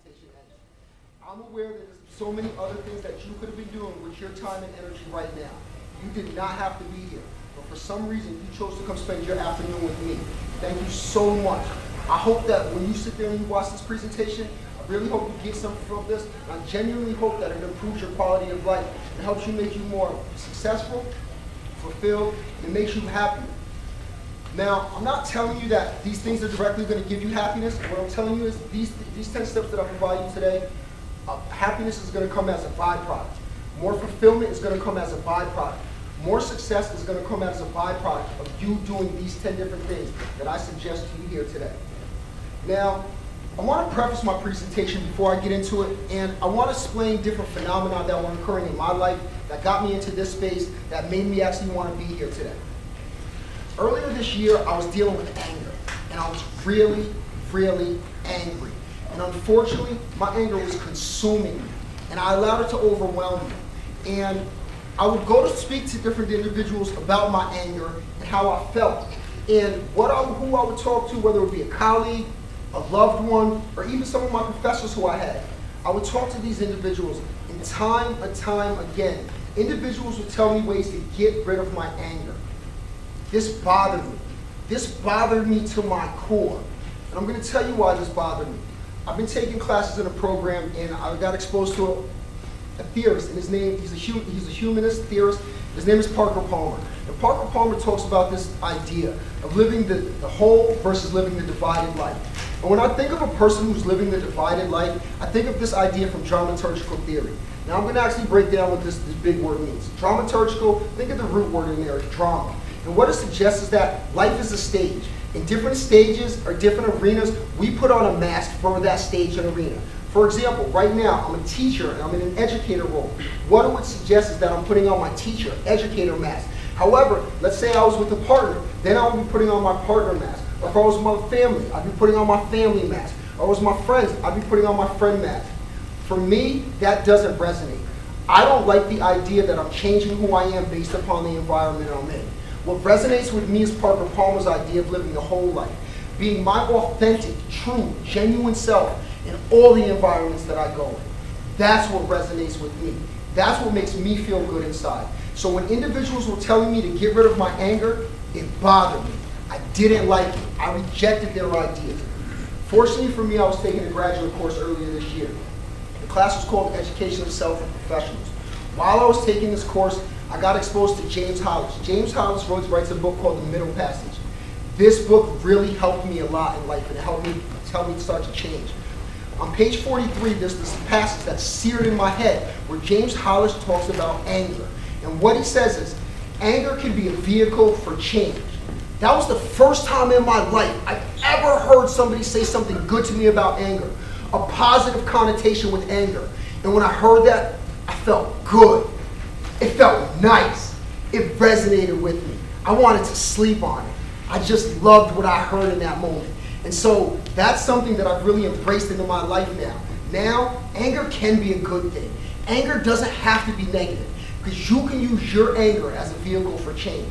presentation ends. I'm aware that there's so many other things that you could have been doing with your time and energy right now. You did not have to be here, but for some reason you chose to come spend your afternoon with me. Thank you so much. I hope that when you sit there and you watch this presentation, I really hope you get something from this. And I genuinely hope that it improves your quality of life. It helps you make you more successful, fulfilled, and it makes you happy. Now, I'm not telling you that these things are directly going to give you happiness. What I'm telling you is these 10 steps that I provide you today, happiness is going to come as a byproduct. More fulfillment is going to come as a byproduct. More success is going to come as a byproduct of you doing these 10 different things that I suggest to you here today. Now, I want to preface my presentation before I get into it, and I want to explain different phenomena that were occurring in my life that got me into this space that made me actually want to be here today. Earlier this year, I was dealing with anger, and I was really, really angry. And unfortunately, my anger was consuming me, and I allowed it to overwhelm me. And I would go to speak to different individuals about my anger and how I felt. And who I would talk to, whether it would be a colleague, a loved one, or even some of my professors who I had, I would talk to these individuals, and time and time again, individuals would tell me ways to get rid of my anger. This bothered me. This bothered me to my core. And I'm going to tell you why this bothered me. I've been taking classes in a program, and I got exposed to a theorist, and he's a humanist theorist. His name is Parker Palmer. And Parker Palmer talks about this idea of living the whole versus living the divided life. And when I think of a person who's living the divided life, I think of this idea from dramaturgical theory. Now I'm going to actually break down what this big word means. Dramaturgical, think of the root word in there, drama. And what it suggests is that life is a stage. In different stages or different arenas, we put on a mask for that stage and arena. For example, right now, I'm a teacher and I'm in an educator role. What it would suggest is that I'm putting on my teacher, educator mask. However, let's say I was with a partner, then I would be putting on my partner mask. Or if I was with my family, I'd be putting on my family mask. Or with my friends, I'd be putting on my friend mask. For me, that doesn't resonate. I don't like the idea that I'm changing who I am based upon the environment I'm in. What resonates with me is Parker Palmer's idea of living the whole life, being my authentic, true, genuine self in all the environments that I go in. That's what resonates with me. That's what makes me feel good inside. So when individuals were telling me to get rid of my anger, it bothered me. I didn't like it. I rejected their ideas. Fortunately for me, I was taking a graduate course earlier this year. The class was called Education of Self and Professionals. While I was taking this course, I got exposed to James Hollis. James Hollis writes a book called The Middle Passage. This book really helped me a lot in life, and it helped me start to change. On page 43, there's this passage that's seared in my head where James Hollis talks about anger. And what he says is, anger can be a vehicle for change. That was the first time in my life I've ever heard somebody say something good to me about anger, a positive connotation with anger. And when I heard that, I felt good. It felt nice. It resonated with me. I wanted to sleep on it. I just loved what I heard in that moment. And so that's something that I've really embraced into my life now. Now, anger can be a good thing. Anger doesn't have to be negative, because you can use your anger as a vehicle for change.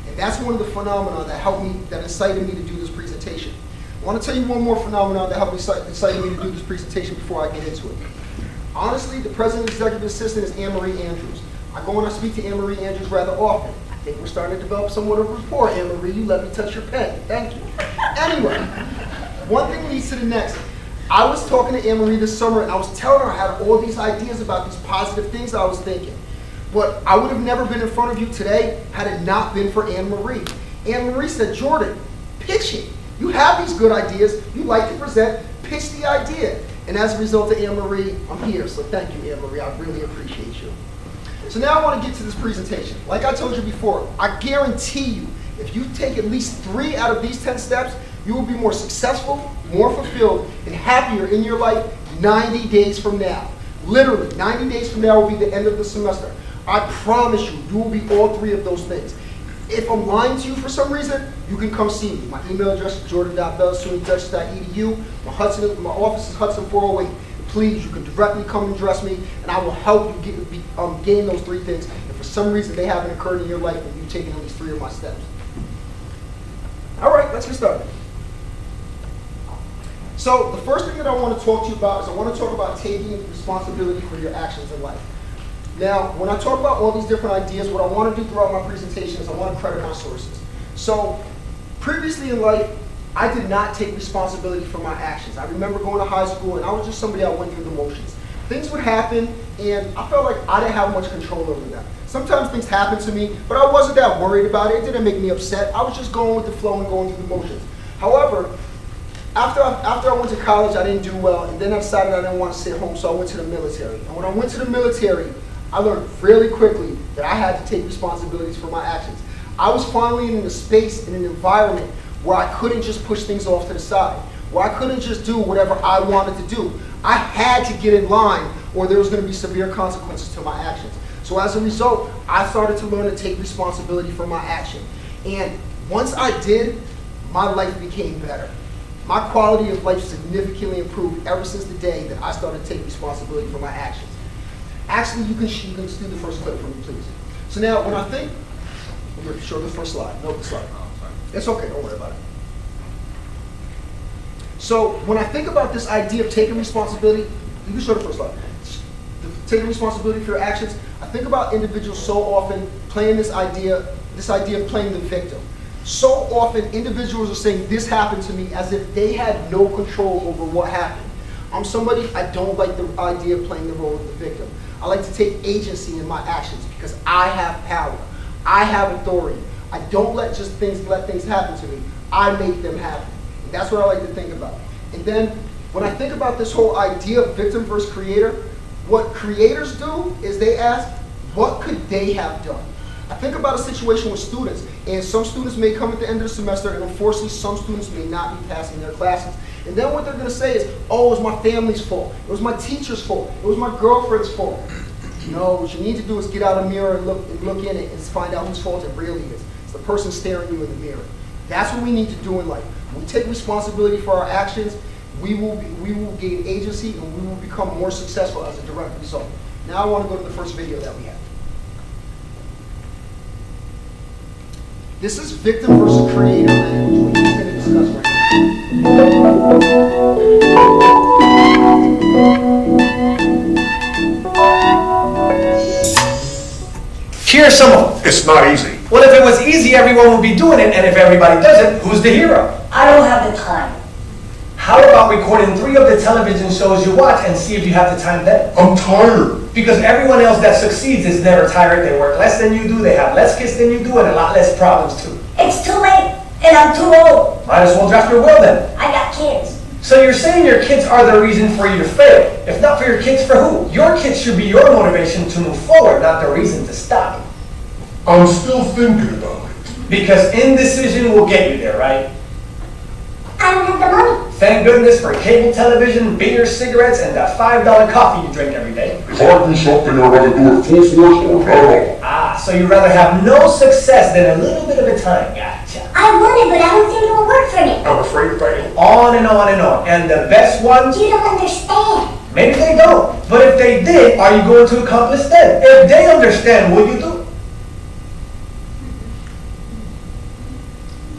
And that's one of the phenomena that helped me, that incited me to do this presentation. I want to tell you one more phenomenon that helped incited me to do this presentation before I get into it. Honestly, the President's Executive Assistant is Anne-Marie Andrews. I go and I speak to Anne-Marie Andrews rather often. I think we're starting to develop somewhat of a rapport, Anne-Marie. You let me touch your pen. Thank you. Anyway, one thing leads to the next. I was talking to Anne-Marie this summer, and I was telling her I had all these ideas about these positive things I was thinking. But I would have never been in front of you today had it not been for Anne-Marie. Anne-Marie said, Jordan, pitch it. You have these good ideas. You like to present. Pitch the idea. And as a result of Anne-Marie, I'm here. So thank you, Anne-Marie. I really appreciate you. So now I want to get to this presentation. Like I told you before, I guarantee you, if you take at least 3 out of these 10 steps, you will be more successful, more fulfilled, and happier in your life 90 days from now. Literally, 90 days from now will be the end of the semester. I promise you, you will be all 3 of those things. If I'm lying to you for some reason, you can come see me. My email address is jordan.bell@sunytouch.edu. My office is Hudson 408. Please, you can directly come and address me, and I will help you gain those 3 things. If for some reason they haven't occurred in your life, and you've taken at least 3 of my steps. All right, let's get started. So the first thing that I want to talk to you about is I want to talk about taking responsibility for your actions in life. Now, when I talk about all these different ideas, what I want to do throughout my presentation is I want to credit my sources. So previously in life, I did not take responsibility for my actions. I remember going to high school and I was just somebody that went through the motions. Things would happen and I felt like I didn't have much control over them. Sometimes things happened to me, but I wasn't that worried about it. It didn't make me upset. I was just going with the flow and going through the motions. However, after I went to college, I didn't do well, and then I decided I didn't want to sit home, so I went to the military. And when I went to the military, I learned really quickly that I had to take responsibilities for my actions. I was finally in a space, in an environment where I couldn't just push things off to the side, where I couldn't just do whatever I wanted to do. I had to get in line, or there was going to be severe consequences to my actions. So as a result, I started to learn to take responsibility for my action. And once I did, my life became better. My quality of life significantly improved ever since the day that I started to take responsibility for my actions. Actually, you can do the first clip for me, please. So now, when I think, show the first slide. No, the slide. It's okay, don't worry about it. So when I think about this idea of taking responsibility, you can show the first slide. Taking responsibility for your actions, I think about individuals so often playing this idea of playing the victim. So often individuals are saying this happened to me as if they had no control over what happened. I'm somebody, I don't like the idea of playing the role of the victim. I like to take agency in my actions because I have power. I have authority. I don't let things happen to me. I make them happen. And that's what I like to think about. And then when I think about this whole idea of victim versus creator, what creators do is they ask, what could they have done? I think about a situation with students, and some students may come at the end of the semester, and unfortunately some students may not be passing their classes. And then what they're going to say is, oh, it was my family's fault. It was my teacher's fault. It was my girlfriend's fault. No, what you need to do is get out a mirror and look in it and find out whose fault it really is. It's the person staring you in the mirror. That's what we need to do in life. When we take responsibility for our actions, we will gain agency and we will become more successful as a direct result. Now I want to go to the first video that we have. This is victim versus creator language, which we're going to discuss right now. Here's some of them. It's not easy. Well, if it was easy, everyone would be doing it, and if everybody does it, who's the hero? I don't have the time. How about recording 3 of the television shows you watch and see if you have the time then? I'm tired. Because everyone else that succeeds is never tired. They work less than you do, they have less kids than you do, and a lot less problems too. It's too late, and I'm too old. Might as well draft your will then. I got kids. So you're saying your kids are the reason for you to fail. If not for your kids, for who? Your kids should be your motivation to move forward, not the reason to stop. I'm still thinking about it. Because indecision will get you there, right? I don't have the money. Thank goodness for cable television, beer, cigarettes, and that $5 coffee you drink every day. If I do something, I'd rather do it full force or not at all. Ah, so you'd rather have no success than a little bit of a time. Gotcha. I want it, but I don't think it will work for me. I'm afraid of failing. On and on and on. And the best ones, You don't understand. maybe they don't. But if they did, are you going to accomplish them? If they understand, will you do it?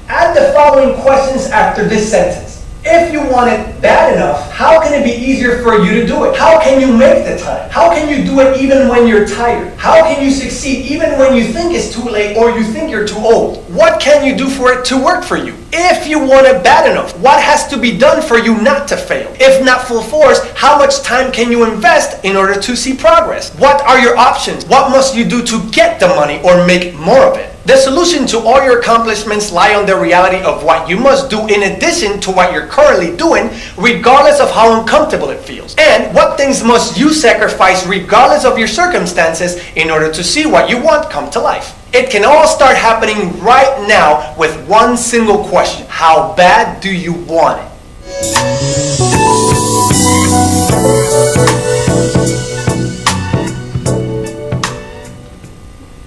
Add the following questions after this sentence. If you want it bad enough, how can it be easier for you to do it? How can you make the time? How can you do it even when you're tired? How can you succeed even when you think it's too late or you think you're too old? What can you do for it to work for you? If you want it bad enough, what has to be done for you not to fail? If not full force, how much time can you invest in order to see progress? What are your options? What must you do to get the money or make more of it? The solution to all your accomplishments lie on the reality of what you must do in addition to what you're currently doing, regardless of how uncomfortable it feels. And what things must you sacrifice regardless of your circumstances in order to see what you want come to life. It can all start happening right now with one single question. How bad do you want it?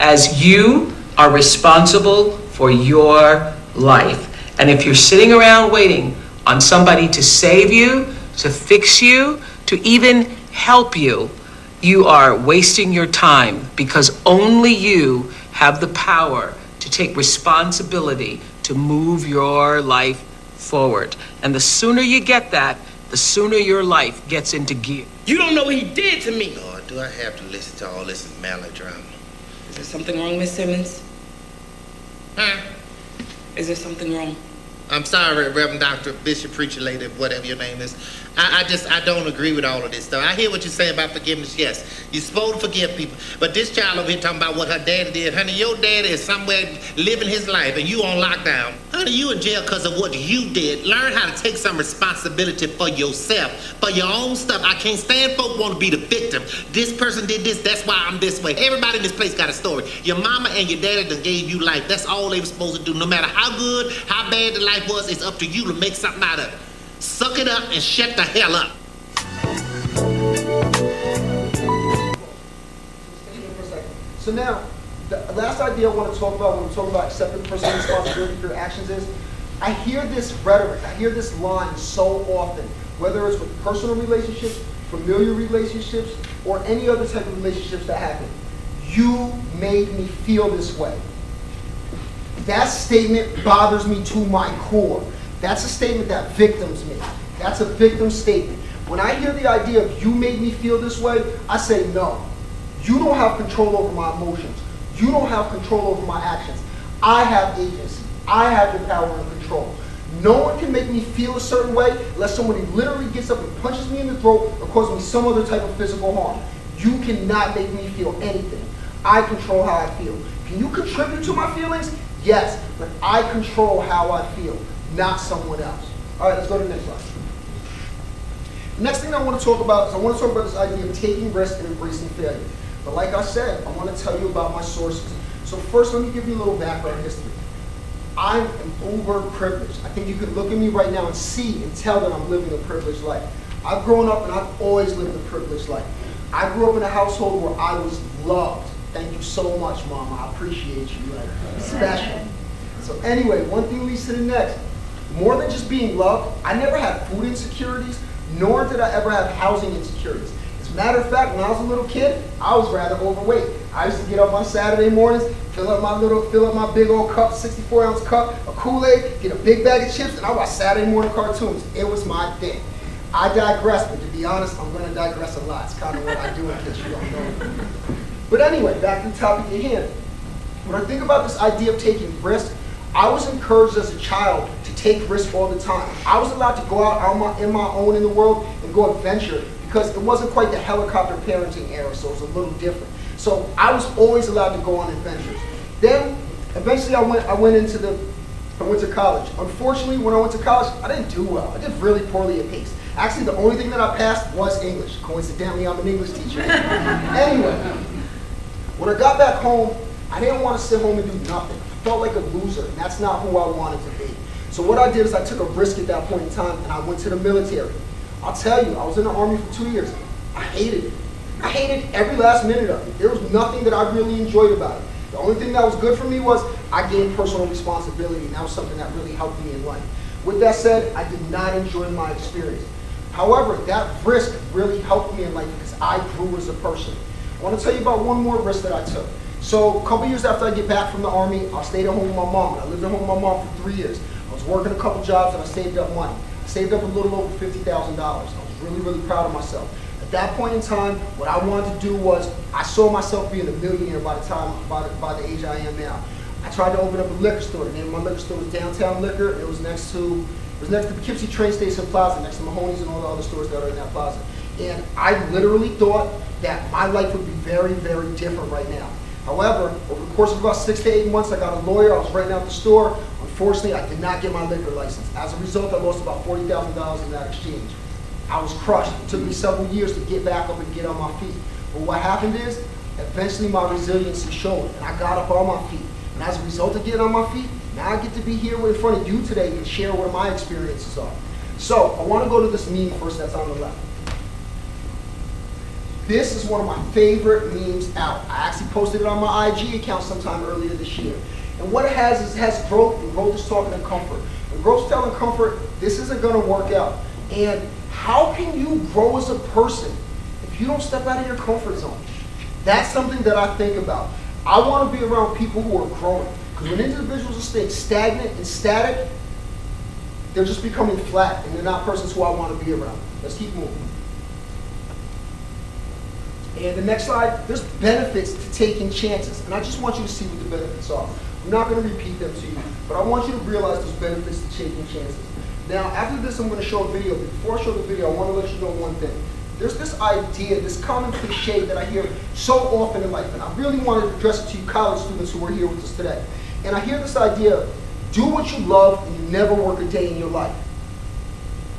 As you are responsible for your life. And if you're sitting around waiting on somebody to save you, to fix you, to even help you, you are wasting your time because only you have the power to take responsibility to move your life forward. And the sooner you get that, the sooner your life gets into gear. You don't know what he did to me. Lord, do I have to listen to all this melodrama? Is there something wrong, Miss Simmons? Huh? Is there something wrong? I'm sorry, Reverend Doctor, Bishop, Preacher Lady, whatever your name is. I don't agree with all of this stuff. I hear what you're saying about forgiveness, yes. You're supposed to forgive people. But this child over here talking about what her daddy did. Honey, your daddy is somewhere living his life and you on lockdown. Honey, you in jail because of what you did. Learn how to take some responsibility for yourself, for your own stuff. I can't stand folk want to be the victim. This person did this, that's why I'm this way. Everybody in this place got a story. Your mama and your daddy done gave you life. That's all they were supposed to do. No matter how good, how bad the life was, it's up to you to make something out of it. Suck it up and shut the hell up. So now, the last idea I want to talk about when we're talking about accepting personal responsibility for your actions is, I hear this rhetoric, I hear this line so often, whether it's with personal relationships, familiar relationships, or any other type of relationships that happen. You made me feel this way. That statement bothers me to my core. That's a statement that victims me. That's a victim statement. When I hear the idea of you made me feel this way, I say no. You don't have control over my emotions. You don't have control over my actions. I have agency. I have the power and control. No one can make me feel a certain way unless somebody literally gets up and punches me in the throat or causes me some other type of physical harm. You cannot make me feel anything. I control how I feel. Can you contribute to my feelings? Yes, but I control how I feel, not someone else. All right, let's go to the next slide. The next thing I want to talk about is this idea of taking risks and embracing failure. But like I said, I want to tell you about my sources. So first, let me give you a little background history. I'm uber privileged. I think you could look at me right now and see and tell that I'm living a privileged life. I've grown up and I've always lived a privileged life. I grew up in a household where I was loved. Thank you so much, Mama. I appreciate you. Like, special. So anyway, one thing leads to the next. More than just being loved, I never had food insecurities, nor did I ever have housing insecurities. As a matter of fact, when I was a little kid, I was rather overweight. I used to get up on Saturday mornings, fill up my big old cup, 64-ounce cup of Kool-Aid, get a big bag of chips, and I watch Saturday morning cartoons. It was my thing. I digress, but to be honest, I'm going to digress a lot. It's kind of what I do in case you don't know. But anyway, back to the topic at hand. When I think about this idea of taking risks, I was encouraged as a child to take risks all the time. I was allowed to go out on my own in the world and go adventure because it wasn't quite the helicopter parenting era, so it was a little different. So I was always allowed to go on adventures. Then, eventually I went to college. Unfortunately, when I went to college, I didn't do well. I did really poorly at PACE. Actually, the only thing that I passed was English. Coincidentally, I'm an English teacher. Anyway, when I got back home, I didn't want to sit home and do nothing. I felt like a loser, and that's not who I wanted to be. So what I did is I took a risk at that point in time, and I went to the military. I'll tell you, I was in the Army for 2 years. I hated it. I hated every last minute of it. There was nothing that I really enjoyed about it. The only thing that was good for me was I gained personal responsibility, and that was something that really helped me in life. With that said, I did not enjoy my experience. However, that risk really helped me in life because I grew as a person. I want to tell you about one more risk that I took. So a couple years after I get back from the Army, I stayed at home with my mom. I lived at home with my mom for 3 years. I was working a couple jobs and I saved up money. I saved up a little over $50,000. I was really, really proud of myself. At that point in time, what I wanted to do was, I saw myself being a millionaire by the age I am now. I tried to open up a liquor store. The name of my liquor store was Downtown Liquor. It was next to Poughkeepsie train station plaza, next to Mahoney's and all the other stores that are in that plaza. And I literally thought that my life would be very, very different right now. However, over the course of about 6 to 8 months, I got a lawyer. I was renting out the store. Unfortunately, I did not get my liquor license. As a result, I lost about $40,000 in that exchange. I was crushed. It took me several years to get back up and get on my feet. But what happened is, eventually my resiliency showed, and I got up on my feet. And as a result of getting on my feet, now I get to be here in front of you today and share what my experiences are. So, I want to go to this meme first that's on the left. This is one of my favorite memes out. I actually posted it on my IG account sometime earlier this year. And what it has is growth, and growth is talking to comfort. And growth's telling comfort, this isn't going to work out. And how can you grow as a person if you don't step out of your comfort zone? That's something that I think about. I want to be around people who are growing. Because when individuals are staying stagnant and static, they're just becoming flat and they're not persons who I want to be around. Let's keep moving. And the next slide, there's benefits to taking chances. And I just want you to see what the benefits are. I'm not going to repeat them to you, but I want you to realize there's benefits to taking chances. Now, after this, I'm going to show a video. But before I show the video, I want to let you know one thing. There's this idea, this common cliche that I hear so often in life, and I really wanted to address it to you college students who are here with us today. And I hear this idea, do what you love and you never work a day in your life.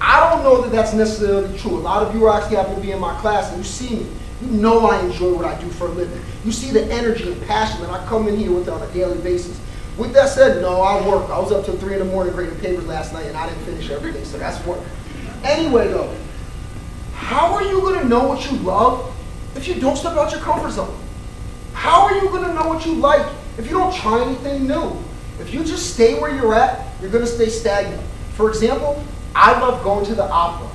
I don't know that that's necessarily true. A lot of you are actually happen to be in my class and you see me. You know I enjoy what I do for a living. You see the energy and passion that I come in here with on a daily basis. With that said, no, I work. I was up till 3 in the morning grading papers last night and I didn't finish everything, so that's work. Anyway though, how are you gonna know what you love if you don't step out your comfort zone? How are you gonna know what you like if you don't try anything new? If you just stay where you're at, you're gonna stay stagnant. For example, I love going to the opera.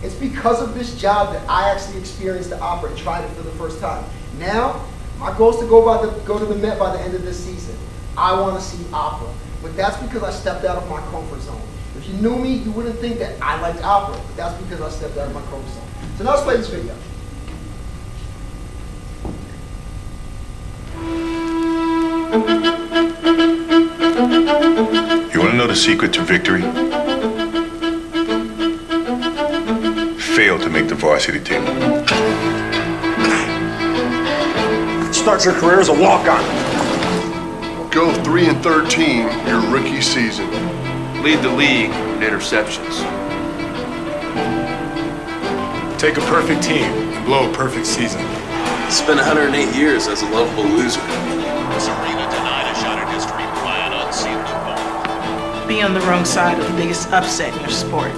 It's because of this job that I actually experienced the opera and tried it for the first time. Now, my goal is to go to the Met by the end of this season. I want to see opera, but that's because I stepped out of my comfort zone. If you knew me, you wouldn't think that I liked opera, but that's because I stepped out of my comfort zone. So now let's play this video. You want to know the secret to victory? Fail to make the varsity team. Start your career as a walk-on. Go 3-13 your rookie season. Lead the league in interceptions. Take a perfect team and blow a perfect season. Spend 108 years as a lovable loser. Serena denied a shot at history by an unseen loophole. Be on the wrong side of the biggest upset in your sport.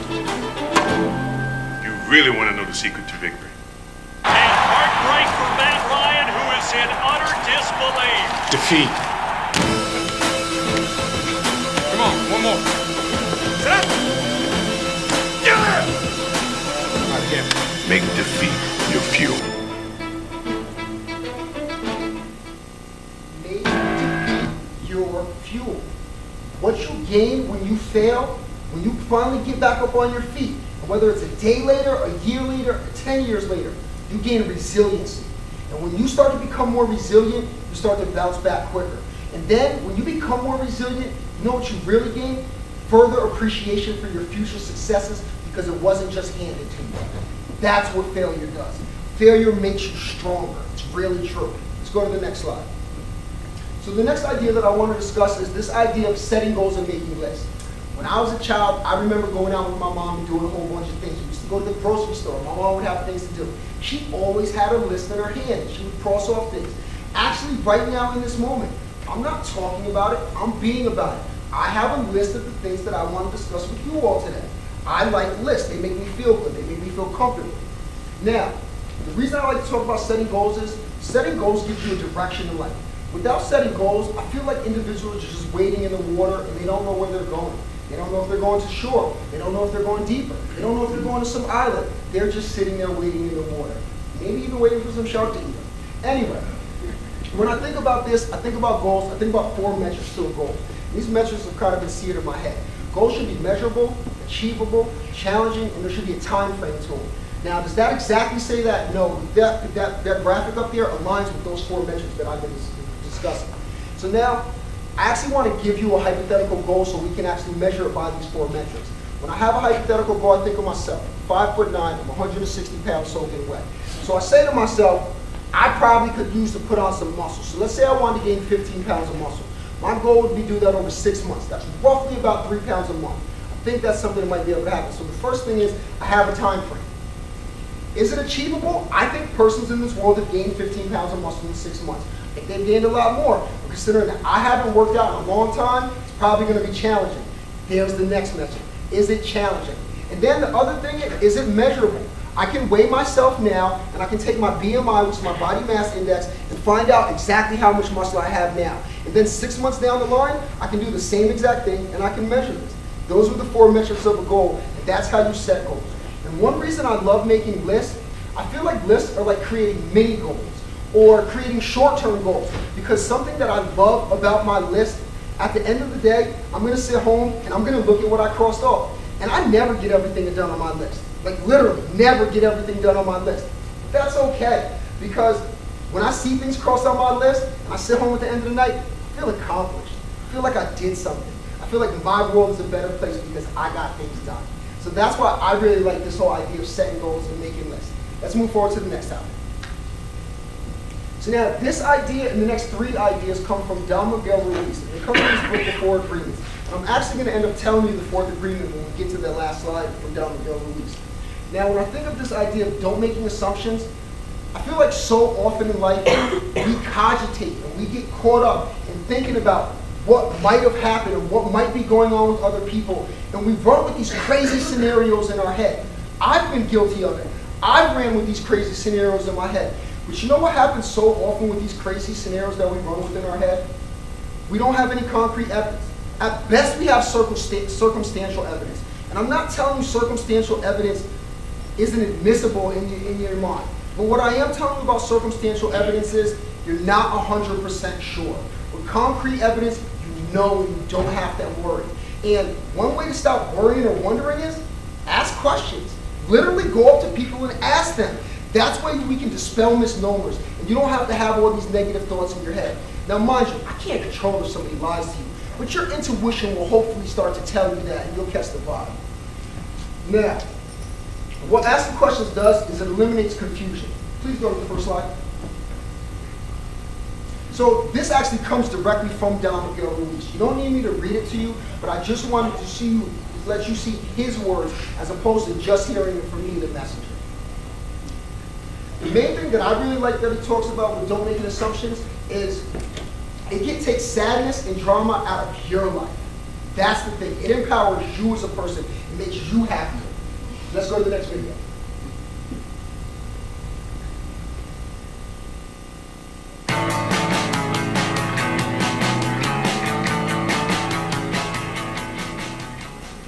You really want to know the secret to victory? And heartbreak for Matt Ryan, who is in utter disbelief. Defeat. Come on, one more. Sit up. Yeah! All right, again. Make defeat your fuel. Make defeat your fuel. What you gain when you fail, when you finally get back up on your feet, and whether it's a day later, a year later, or 10 years later, you gain resiliency. And when you start to become more resilient, you start to bounce back quicker. And then when you become more resilient, you know what you really gain? Further appreciation for your future successes because it wasn't just handed to you. That's what failure does. Failure makes you stronger. It's really true. Let's go to the next slide. So the next idea that I want to discuss is this idea of setting goals and making lists. When I was a child, I remember going out with my mom and doing a whole bunch of things. We used to go to the grocery store. My mom would have things to do. She always had a list in her hand. She would cross off things. Actually, right now in this moment, I'm not talking about it. I'm being about it. I have a list of the things that I want to discuss with you all today. I like lists. They make me feel good. They make me feel comfortable. Now, the reason I like to talk about setting goals is setting goals gives you a direction in life. Without setting goals, I feel like individuals are just wading in the water and they don't know where they're going. They don't know if they're going to shore. They don't know if they're going deeper. They don't know if they're going to some island. They're just sitting there wading in the water. Maybe even waiting for some shark to eat them. Anyway, when I think about this, I think about goals. I think about 4 metrics to a goal. These metrics have kind of been seared in my head. Goals should be measurable, achievable, challenging, and there should be a time frame to them. Now, does that exactly say that? No, that graphic up there aligns with those 4 metrics that I've been discussing. So now, I actually want to give you a hypothetical goal so we can actually measure it by these 4 metrics. When I have a hypothetical goal, I think of myself, 5'9", I'm 160 pounds soaking wet. So I say to myself, I probably could use to put on some muscle. So let's say I wanted to gain 15 pounds of muscle. My goal would be to do that over 6 months. That's roughly about 3 pounds a month. I think that's something that might be able to happen. So the first thing is, I have a time frame. Is it achievable? I think persons in this world have gained 15 pounds of muscle in 6 months. I think they've gained a lot more. But considering that I haven't worked out in a long time, it's probably going to be challenging. There's the next metric. Is it challenging? And then the other thing is it measurable? I can weigh myself now, and I can take my BMI, which is my body mass index, and find out exactly how much muscle I have now. And then 6 months down the line, I can do the same exact thing, and I can measure this. Those are the 4 metrics of a goal, and that's how you set goals. And one reason I love making lists, I feel like lists are like creating mini goals or creating short-term goals. Because something that I love about my list, at the end of the day, I'm going to sit home and I'm going to look at what I crossed off. And I never get everything done on my list. Like literally, never get everything done on my list. But that's okay, because when I see things crossed on my list, and I sit home at the end of the night, I feel accomplished. I feel like I did something. I feel like my world is a better place because I got things done. So that's why I really like this whole idea of setting goals and making lists. Let's move forward to the next topic. So now, this idea and the next 3 ideas come from Don Miguel Ruiz. They come from his book, The 4 Agreements. And I'm actually going to end up telling you the 4th agreement when we get to the last slide from Don Miguel Ruiz. Now, when I think of this idea of don't making assumptions, I feel like so often in life, we cogitate and we get caught up in thinking about what might have happened and what might be going on with other people. And we run with these crazy scenarios in our head. I've been guilty of it. I ran with these crazy scenarios in my head. But you know what happens so often with these crazy scenarios that we run with in our head? We don't have any concrete evidence. At best, we have circumstantial evidence. And I'm not telling you circumstantial evidence isn't admissible in your mind. But what I am telling you about circumstantial evidence is you're not 100% sure. With concrete evidence, you know you don't have to worry. And one way to stop worrying or wondering is ask questions. Literally go up to people and ask them. That's why we can dispel misnomers. And you don't have to have all these negative thoughts in your head. Now, mind you, I can't control if somebody lies to you. But your intuition will hopefully start to tell you that, and you'll catch the vibe. Now, what asking questions does is it eliminates confusion. Please go to the first slide. So this actually comes directly from Don Miguel Ruiz. You don't need me to read it to you, but I just wanted to let you see his words as opposed to just hearing it from me, the messenger. The main thing that I really like that he talks about with don't making assumptions is it takes sadness and drama out of your life. That's the thing. It empowers you as a person. It makes you happier. Let's go to the next video.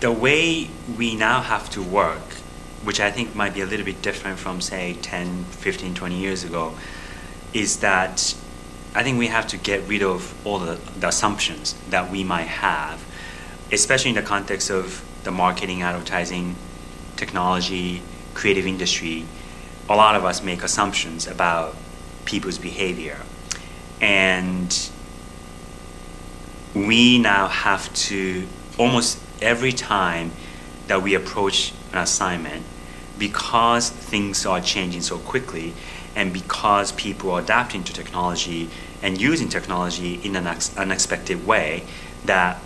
The way we now have to work, which I think might be a little bit different from, say, 10, 15, 20 years ago, is that I think we have to get rid of all the assumptions that we might have, especially in the context of the marketing, advertising, technology, creative industry. A lot of us make assumptions about people's behavior. And we now have to, almost every time that we approach an assignment, because things are changing so quickly and because people are adapting to technology and using technology in an unexpected way, that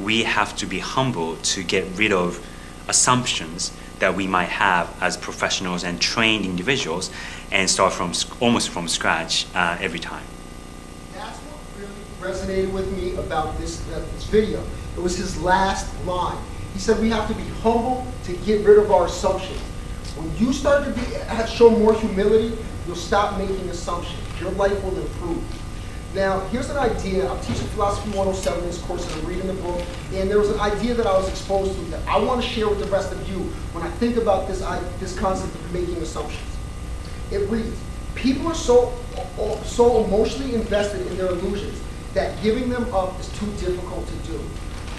we have to be humble to get rid of assumptions that we might have as professionals and trained individuals and start from almost from scratch every time. That's what really resonated with me about this video. It was his last line. He said we have to be humble to get rid of our assumptions. When you start to show more humility, you'll stop making assumptions. Your life will improve. Now, here's an idea. I'm teaching Philosophy 107 in this course, and I'm reading the book, and there was an idea that I was exposed to that I want to share with the rest of you when I think about this concept of making assumptions. It reads, people are so emotionally invested in their illusions that giving them up is too difficult to do.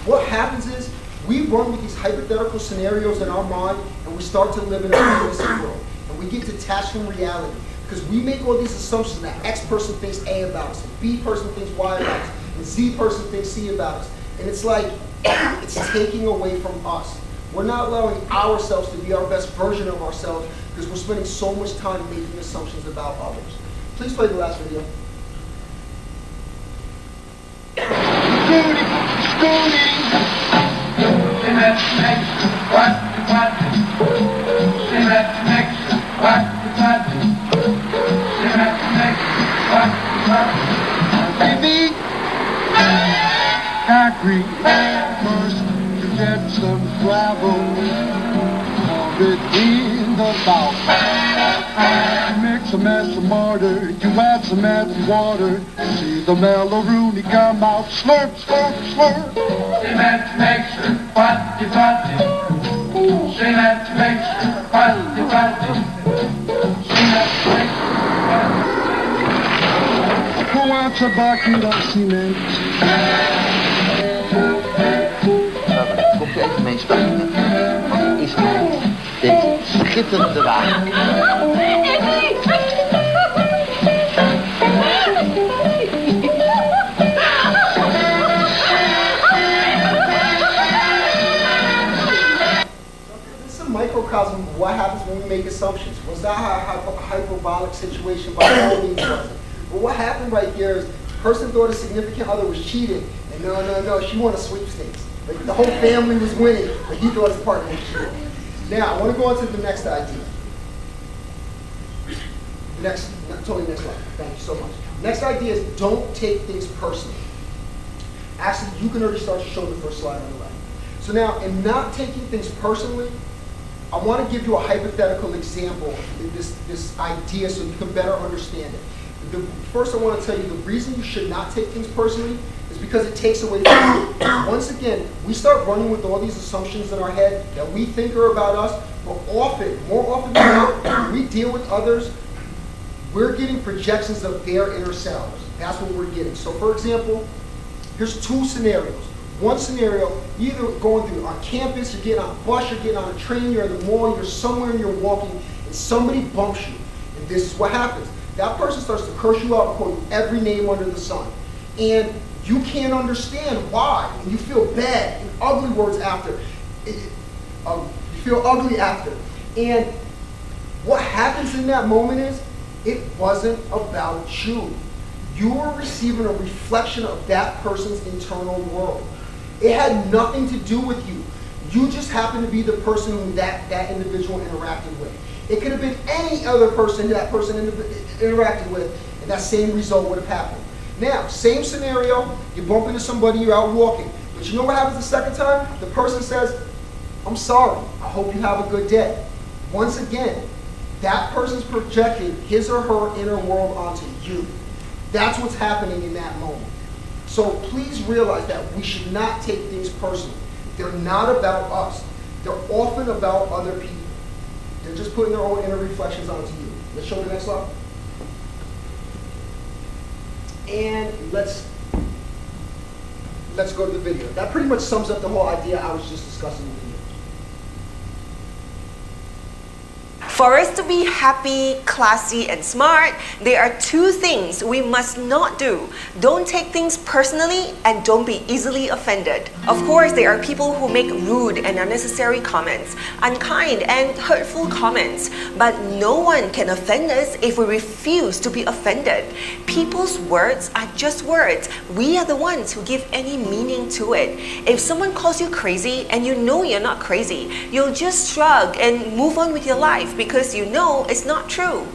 What happens is we run with these hypothetical scenarios in our mind, and we start to live in a realistic world, and we get detached from reality. Because we make all these assumptions that X person thinks A about us, and B person thinks Y about us, and Z person thinks C about us. And it's like, it's taking away from us. We're not allowing ourselves to be our best version of ourselves because we're spending so much time making assumptions about others. Please play the last video. Baby, concrete. First, you get some gravel, pour it in the bowl. Mix a mess of mortar, you add some empty water. See the mellow-rooney come out, slurp, slurp, slurp. Cement mixture, putty, putty. Cement mixture, putty, putty. Cement mixture. Who wants a bucket of cement? Kom je even meespelen? This is a microcosm of what happens when we make assumptions. Was that a hyperbolic situation? By all means wasn't. But what happened right here is the person thought a significant other was cheating, and no, she won a sweepstakes. Like the whole family was winning, but he thought his partner was cheating. Now, I want to go on to the next idea. Totally next slide. Thank you so much. Next idea is don't take things personally. Actually, you can already start to show the first slide on the left. So now, in not taking things personally, I want to give you a hypothetical example of this idea so you can better understand it. First, I want to tell you the reason you should not take things personally is because it takes away from you. Once again, we start running with all these assumptions in our head that we think are about us, but more often than not, when we deal with others, we're getting projections of their inner selves. That's what we're getting. So for example, here's two scenarios. One scenario, you're either going through on campus, you're getting on a bus, you're getting on a train, you're in the mall, you're somewhere and you're walking, and somebody bumps you. And this is what happens. That person starts to curse you out and call you every name under the sun. And you can't understand why. And you feel bad and ugly words after. You feel ugly after. And what happens in that moment is, it wasn't about you. You were receiving a reflection of that person's internal world. It had nothing to do with you. You just happened to be the person who that individual interacted with. It could have been any other person that person interacted with, and that same result would have happened. Now, same scenario, you bump into somebody, you're out walking. But you know what happens the second time? The person says, I'm sorry, I hope you have a good day. Once again, that person's projecting his or her inner world onto you. That's what's happening in that moment. So please realize that we should not take things personally. They're not about us. They're often about other people. They're just putting their own inner reflections onto you. Let's show the next slide. And let's go to the video. That pretty much sums up the whole idea I was just discussing with you. For us to be happy, classy, and smart, there are two things we must not do. Don't take things personally and don't be easily offended. Of course, there are people who make rude and unnecessary comments, unkind and hurtful comments, but no one can offend us if we refuse to be offended. People's words are just words. We are the ones who give any meaning to it. If someone calls you crazy and you know you're not crazy, you'll just shrug and move on with your life because you know it's not true.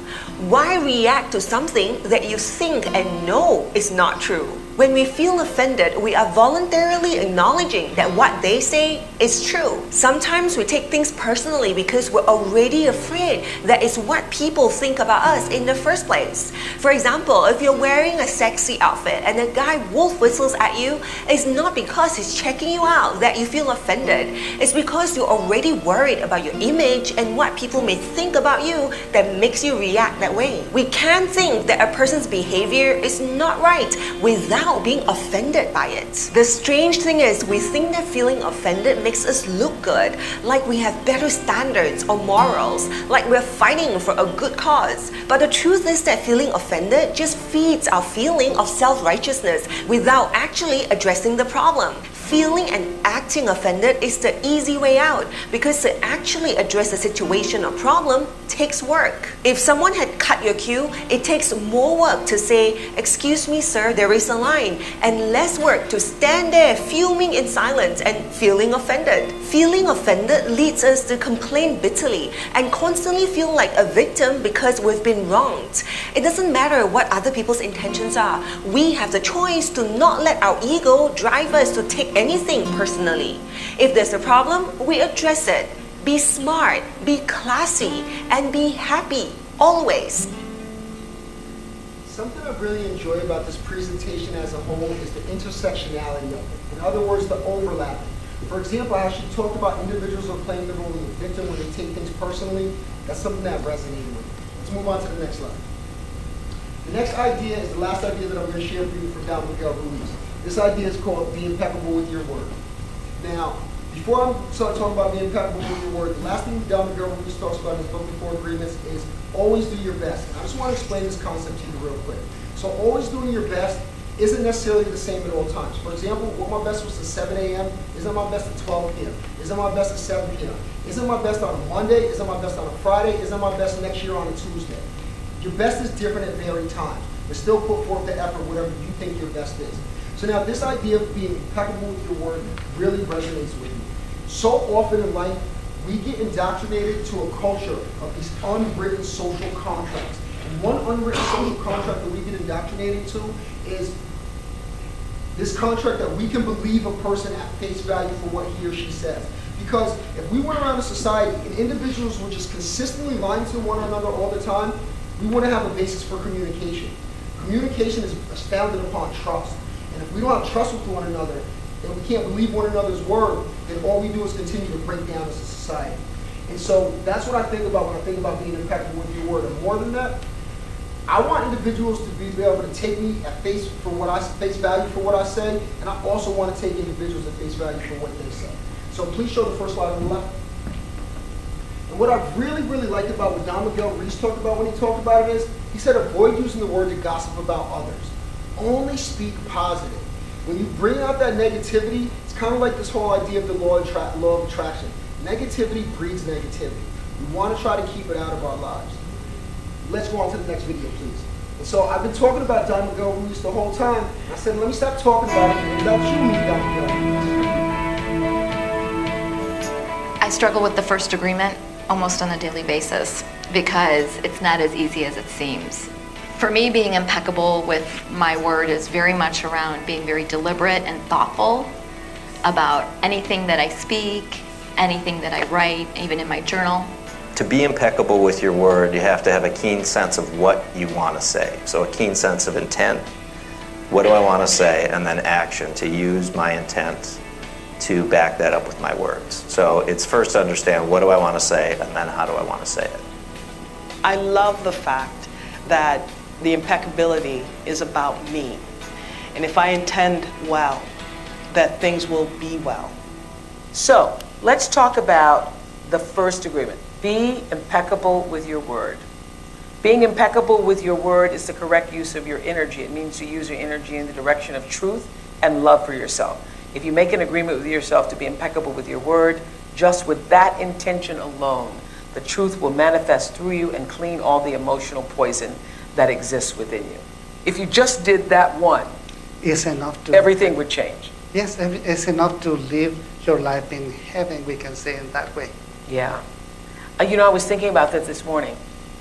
Why react to something that you think and know is not true? When we feel offended, we are voluntarily acknowledging that what they say is true. Sometimes we take things personally because we're already afraid that it's what people think about us in the first place. For example, if you're wearing a sexy outfit and a guy wolf whistles at you, it's not because he's checking you out that you feel offended. It's because you're already worried about your image and what people may think about you that makes you react that way. We can't think that a person's behavior is not right without being offended by it. The strange thing is, we think that feeling offended makes us look good, like we have better standards or morals, like we're fighting for a good cause. But the truth is that feeling offended just feeds our feeling of self-righteousness without actually addressing the problem. Feeling and acting offended is the easy way out because to actually address a situation or problem takes work. If someone had cut your queue, it takes more work to say, "Excuse me, sir, there is a line," and less work to stand there fuming in silence and feeling offended. Feeling offended leads us to complain bitterly and constantly feel like a victim because we've been wronged. It doesn't matter what other people's intentions are. We have the choice to not let our ego drive us to take anything personally. If there's a problem, we address it. Be smart, be classy, and be happy, always. Something I really enjoy about this presentation as a whole is the intersectionality of it. In other words, the overlapping. For example, how she talked about individuals who are playing the role of the victim when they take things personally. That's something that resonated with me. Let's move on to the next slide. The next idea is the last idea that I'm going to share with you from Don Miguel Ruiz. This idea is called be impeccable with your word. Now, Before I start talking about being impeccable with your word, the last thing Don Miguel Ruiz talks about in his book Before Agreements is always do your best. And I just want to explain this concept to you real quick. So always doing your best isn't necessarily the same at all times. For example, what my best was at 7 a.m. isn't my best at 12 p.m. Isn't my best at 7 p.m. Isn't my best on a Monday, isn't my best on a Friday, isn't my best next year on a Tuesday. Your best is different at varied times, but still put forth the effort, whatever you think your best is. So now this idea of being impeccable with your word really resonates with me. So often in life, we get indoctrinated to a culture of these unwritten social contracts. And one unwritten social contract that we get indoctrinated to is this contract that we can believe a person at face value for what he or she says. Because if we went around a society and individuals were just consistently lying to one another all the time, we wouldn't have a basis for communication. Communication is founded upon trust. And if we don't have trust with one another, and we can't believe one another's word, then all we do is continue to break down as a society. And so that's what I think about when I think about being impeccable with your word. And more than that, I want individuals to be able to take me at face value for what I say, and I also want to take individuals at face value for what they say. So please show the first slide on the left. And what I really, really liked about what Don Miguel Ruiz talked about when he talked about it is, he said avoid using the word to gossip about others. Only speak positive. When you bring out that negativity, it's kind of like this whole idea of the law of attraction. Negativity breeds negativity. We want to try to keep it out of our lives. Let's go on to the next video, please. And so I've been talking about Don Miguel Ruiz the whole time. I said, let me stop talking about it and let you meet Don Miguel Ruiz. I struggle with the first agreement almost on a daily basis because it's not as easy as it seems. For me, being impeccable with my word is very much around being very deliberate and thoughtful about anything that I speak, anything that I write, even in my journal. To be impeccable with your word, you have to have a keen sense of what you want to say. So a keen sense of intent. What do I want to say? And then action, to use my intent to back that up with my words. So it's first to understand what do I want to say, and then how do I want to say it. I love the fact that the impeccability is about me. And if I intend well, that things will be well. So let's talk about the first agreement. Be impeccable with your word. Being impeccable with your word is the correct use of your energy. It means to use your energy in the direction of truth and love for yourself. If you make an agreement with yourself to be impeccable with your word, just with that intention alone, the truth will manifest through you and clean all the emotional poison that exists within you. If you just did that one, it's enough to everything would change. Yes, it's enough to live your life in heaven, we can say in that way. Yeah. You know, I was thinking about that this morning,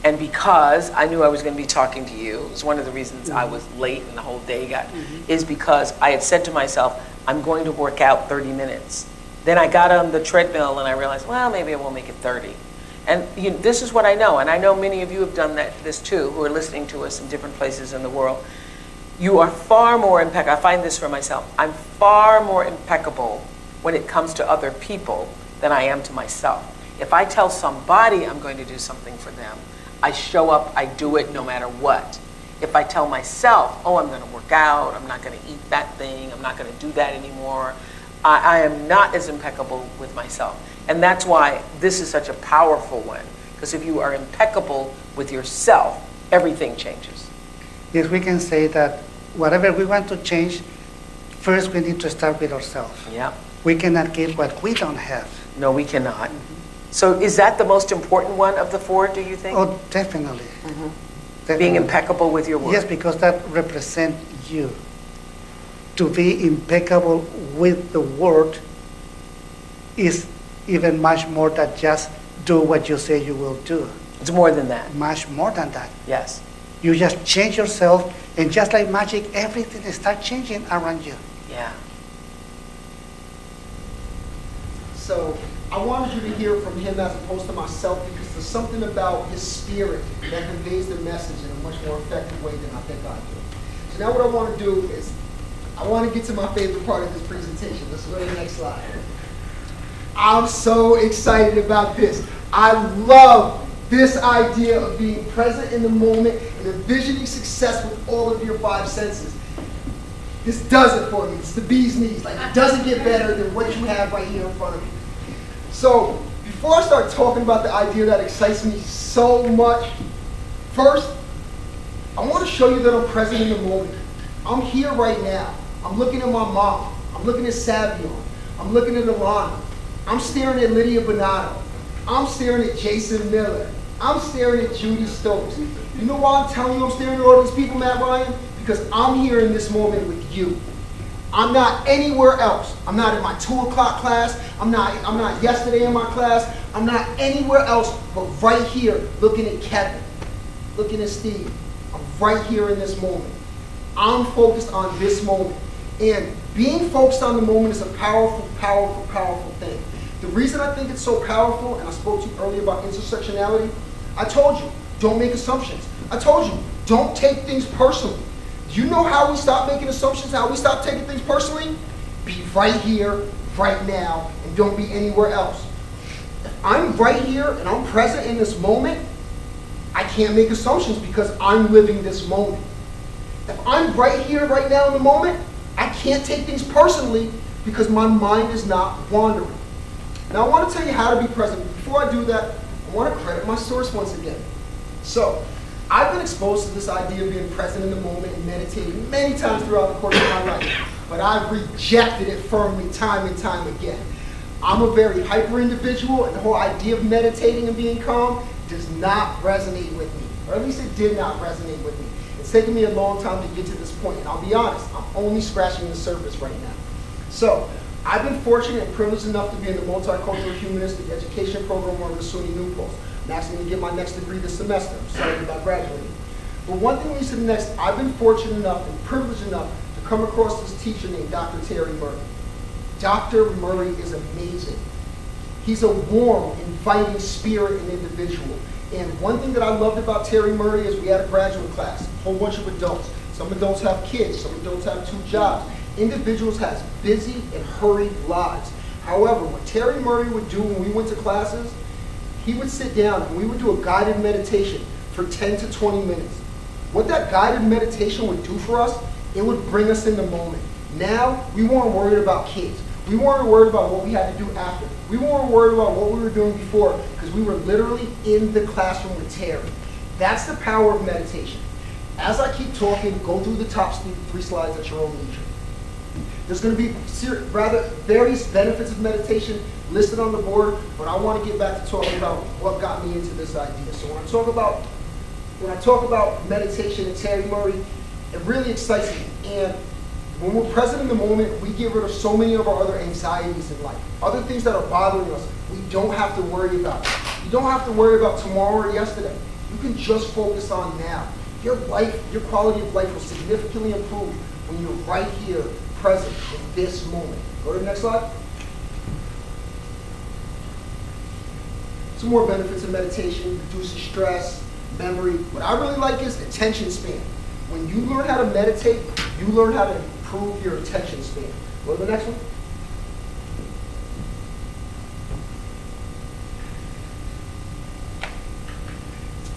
and because I knew I was going to be talking to you, it was one of the reasons I was late and the whole day is because I had said to myself, I'm going to work out 30 minutes. Then I got on the treadmill and I realized, well, maybe I won't make it 30. And this is what I know, and I know many of you have done this too, who are listening to us in different places in the world. You are far more impeccable. I find this for myself. I'm far more impeccable when it comes to other people than I am to myself. If I tell somebody I'm going to do something for them, I show up, I do it no matter what. If I tell myself, oh, I'm going to work out, I'm not going to eat that thing, I'm not going to do that anymore, I am not as impeccable with myself. And that's why this is such a powerful one. Because if you are impeccable with yourself, everything changes. Yes, we can say that whatever we want to change, first we need to start with ourselves. Yeah. We cannot give what we don't have. No, we cannot. So is that the most important one of the four, do you think? Oh, definitely. Definitely. Being impeccable with your word. Yes, because that represents you. To be impeccable with the word is even much more than just do what you say you will do. It's more than that. Much more than that. Yes. You just change yourself, and just like magic, everything starts changing around you. Yeah. So I wanted you to hear from him as opposed to myself, because there's something about his spirit that conveys the message in a much more effective way than I think I do. So now what I want to do is, I want to get to my favorite part of this presentation. Let's go to the next slide. I'm so excited about this. I love this idea of being present in the moment and envisioning success with all of your five senses. This does it for me. It's the bee's knees. Like, it doesn't get better than what you have right here in front of me. So, before I start talking about the idea that excites me so much, first, I want to show you that I'm present in the moment. I'm here right now. I'm looking at my mom. I'm looking at Savion. I'm looking at Alana. I'm staring at Lydia Bonato. I'm staring at Jason Miller. I'm staring at Judy Stokes. You know why I'm telling you I'm staring at all these people, Matt Ryan? Because I'm here in this moment with you. I'm not anywhere else. I'm not in my 2 o'clock class. I'm not yesterday in my class. I'm not anywhere else but right here looking at Kevin, looking at Steve. I'm right here in this moment. I'm focused on this moment. And being focused on the moment is a powerful, powerful, powerful thing. The reason I think it's so powerful, and I spoke to you earlier about intersectionality, I told you, don't make assumptions. I told you, don't take things personally. Do you know how we stop making assumptions, how we stop taking things personally? Be right here, right now, and don't be anywhere else. If I'm right here and I'm present in this moment, I can't make assumptions because I'm living this moment. If I'm right here, right now in the moment, I can't take things personally because my mind is not wandering. Now I want to tell you how to be present. Before I do that, I want to credit my source once again. So, I've been exposed to this idea of being present in the moment and meditating many times throughout the course of my life, but I've rejected it firmly time and time again. I'm a very hyper individual, and the whole idea of meditating and being calm does not resonate with me, or at least it did not resonate with me. It's taken me a long time to get to this point, and I'll be honest, I'm only scratching the surface right now. So, I've been fortunate and privileged enough to be in the Multicultural Humanistic Education Program of the SUNY New Paltz. I'm actually going to get my next degree this semester. I'm sorry about graduating. But one thing leads to the next. I've been fortunate enough and privileged enough to come across this teacher named Dr. Terry Murray. Dr. Murray is amazing. He's a warm, inviting spirit and individual. And one thing that I loved about Terry Murray is we had a graduate class, a whole bunch of adults. Some adults have kids, some adults have 2 jobs. Individuals have busy and hurried lives. However, what Terry Murray would do when we went to classes, he would sit down and we would do a guided meditation for 10 to 20 minutes. What that guided meditation would do for us, it would bring us in the moment. Now, we weren't worried about kids. We weren't worried about what we had to do after. We weren't worried about what we were doing before because we were literally in the classroom with Terry. That's the power of meditation. As I keep talking, go through the top 3 slides at your own leisure. There's going to be various benefits of meditation listed on the board, but I want to get back to talking about what got me into this idea. So when I talk about meditation and Terry Murray, it really excites me. And when we're present in the moment, we get rid of so many of our other anxieties in life, other things that are bothering us. We don't have to worry about it. You don't have to worry about tomorrow or yesterday. You can just focus on now. Your life, your quality of life will significantly improve when you're right here, present in this moment. Go to the next slide. Some more benefits of meditation: reduces stress, memory. What I really like is attention span. When you learn how to meditate, you learn how to improve your attention span. Go to the next one.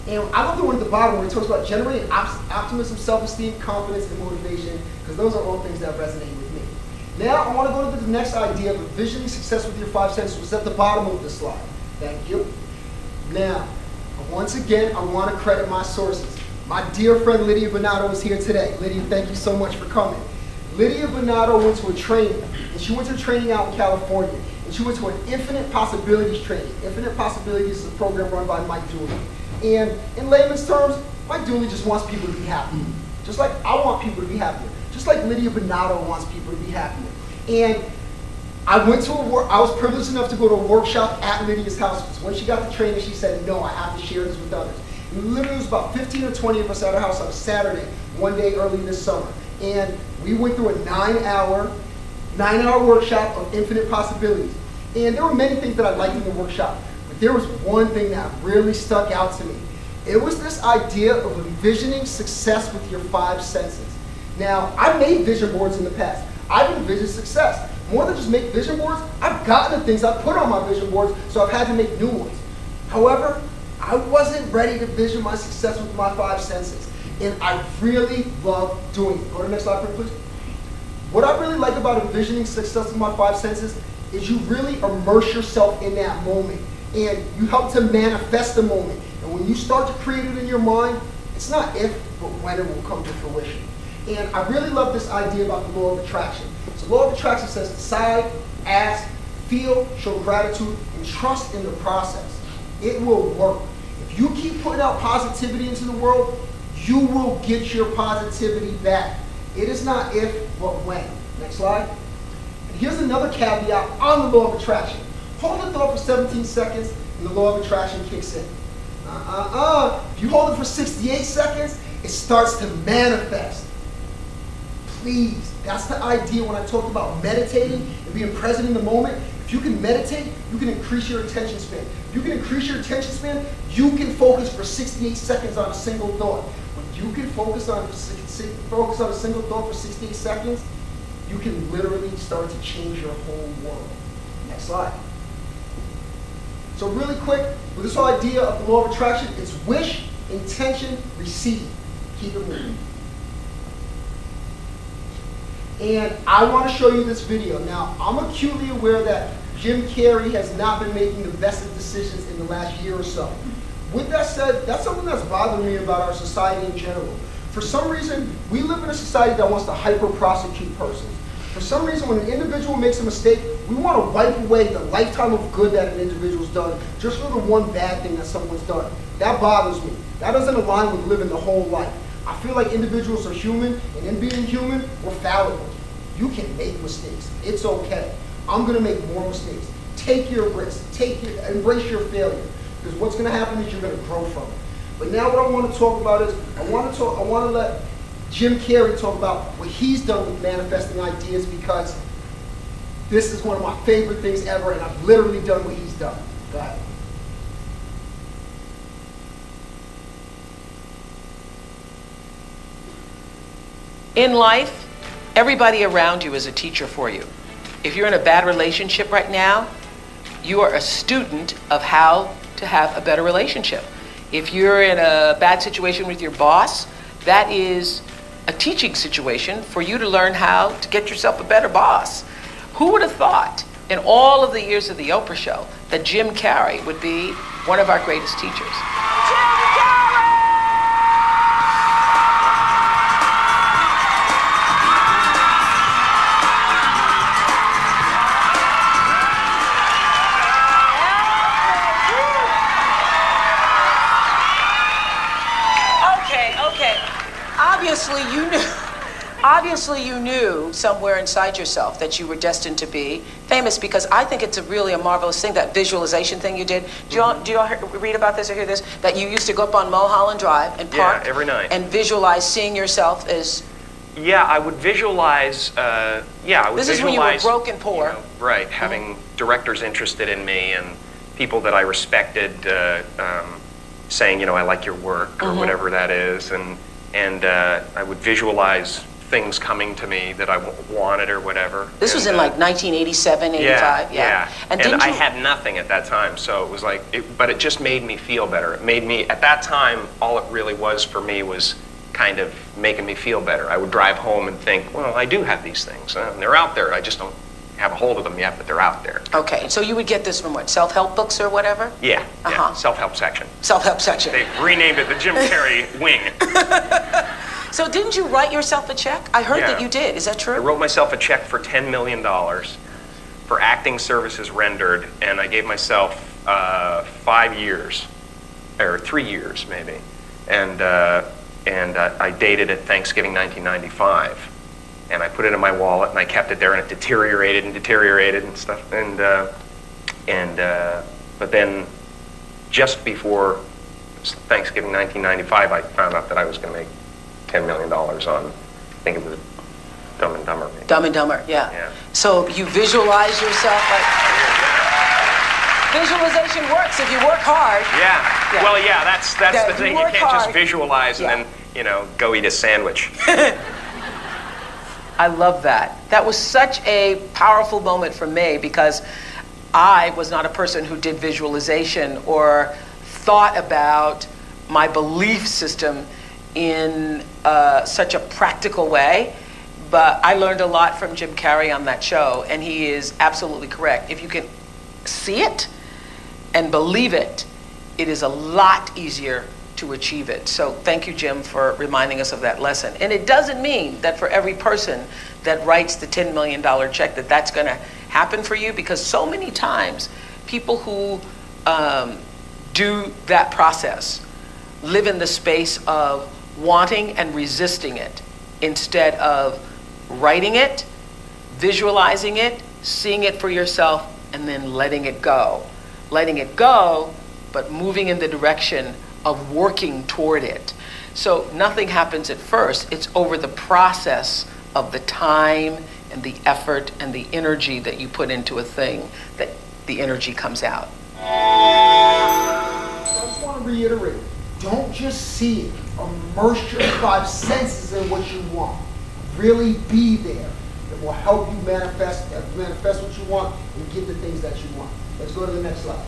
And I love the one at the bottom where it talks about generating optimism, self-esteem, confidence, and motivation, because those are all things that resonate with me. Now, I want to go to the next idea of envisioning success with your 5 senses, which is at the bottom of this slide. Thank you. Now, once again, I want to credit my sources. My dear friend Lydia Bonato is here today. Lydia, thank you so much for coming. Lydia Bonato went to a training, and she went to a training out in California, and she went to an Infinite Possibilities training. Infinite Possibilities is a program run by Mike Dooley. And in layman's terms, Mike Dooley just wants people to be happy. Just like I want people to be happier. Just like Lydia Bonato wants people to be happier. And I was privileged enough to go to a workshop at Lydia's house. When she got the training, she said, no, I have to share this with others. And literally, it was about 15 or 20 of us at her house on a Saturday, one day early this summer. And we went through a 9-hour workshop of infinite possibilities. And there were many things that I liked in the workshop. But there was one thing that really stuck out to me. It was this idea of envisioning success with your 5 senses. Now, I've made vision boards in the past. I've envisioned success. More than just make vision boards, I've gotten the things I've put on my vision boards, so I've had to make new ones. However, I wasn't ready to vision my success with my 5 senses. And I really love doing it. Go to the next slide, please. What I really like about envisioning success in my 5 senses is you really immerse yourself in that moment and you help to manifest the moment. And when you start to create it in your mind, it's not if, but when it will come to fruition. And I really love this idea about the law of attraction. So law of attraction says decide, ask, feel, show gratitude, and trust in the process. It will work. If you keep putting out positivity into the world, you will get your positivity back. It is not if, but when. Next slide. And here's another caveat on the law of attraction. Hold the thought for 17 seconds and the law of attraction kicks in. If you hold it for 68 seconds, it starts to manifest. Please, that's the idea when I talked about meditating and being present in the moment. If you can meditate, you can increase your attention span. If you can increase your attention span, you can focus for 68 seconds on a single thought. When you can focus on a single thought for 68 seconds, you can literally start to change your whole world. Next slide. So really quick, with this whole idea of the law of attraction, it's wish, intention, receive. Keep it moving. And I want to show you this video. Now, I'm acutely aware that Jim Carrey has not been making the best of decisions in the last year or so. With that said, that's something that's bothering me about our society in general. For some reason, we live in a society that wants to hyper-prosecute persons. For some reason, when an individual makes a mistake, we want to wipe away the lifetime of good that an individual's done just for the one bad thing that someone's done. That bothers me. That doesn't align with living the whole life. I feel like individuals are human, and in being human, we're fallible. You can make mistakes. It's okay. I'm going to make more mistakes. Take your risks. Embrace your failure. Because what's going to happen is you're going to grow from it. But now what I want to talk about is, I want to let Jim Carrey talk about what he's done with manifesting ideas, because this is one of my favorite things ever, and I've literally done what he's done. Go ahead. In life, everybody around you is a teacher for you. If you're in a bad relationship right now, you are a student of how to have a better relationship. If you're in a bad situation with your boss, that is a teaching situation for you to learn how to get yourself a better boss. Who would have thought in all of the years of the Oprah Show that Jim Carrey would be one of our greatest teachers? Obviously you knew somewhere inside yourself that you were destined to be famous, because I think it's really a marvelous thing, that visualization thing you did. Do you all read about this or hear this? That you used to go up on Mulholland Drive and park every night and visualize seeing yourself as... Yeah, I would visualize, This is when you were broke and poor. Right, having directors interested in me and people that I respected saying, I like your work or whatever that is. And I would visualize things coming to me that I wanted or whatever. This was in like 1987, 85? Yeah. And I had nothing at that time, so it was like, but it just made me feel better. It made me, at that time, all it really was for me was kind of making me feel better. I would drive home and think, well, I do have these things, and they're out there. I just don't have a hold of them yet, but they're out there. Okay, so you would get this from what, self-help books or whatever? Yeah, self-help section. Self-help section. They renamed it the Jim Carrey wing. So didn't you write yourself a check? I heard that you did. Is that true? I wrote myself a check for $10 million for acting services rendered, and I gave myself 5 years, or 3 years maybe, and I dated it Thanksgiving 1995, and I put it in my wallet and I kept it there, and it deteriorated and stuff, but then just before Thanksgiving 1995, I found out that I was going to make $10 million on, I think it was Dumb and Dumber. Maybe. Dumb and Dumber, yeah. So you visualize yourself like... Visualization works if you work hard. Yeah. Well, that's the thing. You can't just visualize and then, go eat a sandwich. I love that. That was such a powerful moment for me, because I was not a person who did visualization or thought about my belief system in such a practical way. But I learned a lot from Jim Carrey on that show, and he is absolutely correct. If you can see it and believe it, it is a lot easier to achieve it. So thank you, Jim, for reminding us of that lesson. And it doesn't mean that for every person that writes the $10 million check that that's going to happen for you, because so many times people who do that process live in the space of wanting and resisting it instead of writing it, visualizing it, seeing it for yourself, and then letting it go. Letting it go, but moving in the direction of working toward it. So nothing happens at first. It's over the process of the time and the effort and the energy that you put into a thing that the energy comes out. I just want to reiterate, don't just see it. Immerse your five senses in what you want. Really be there. It will help you manifest what you want and get the things that you want. Let's go to the next slide.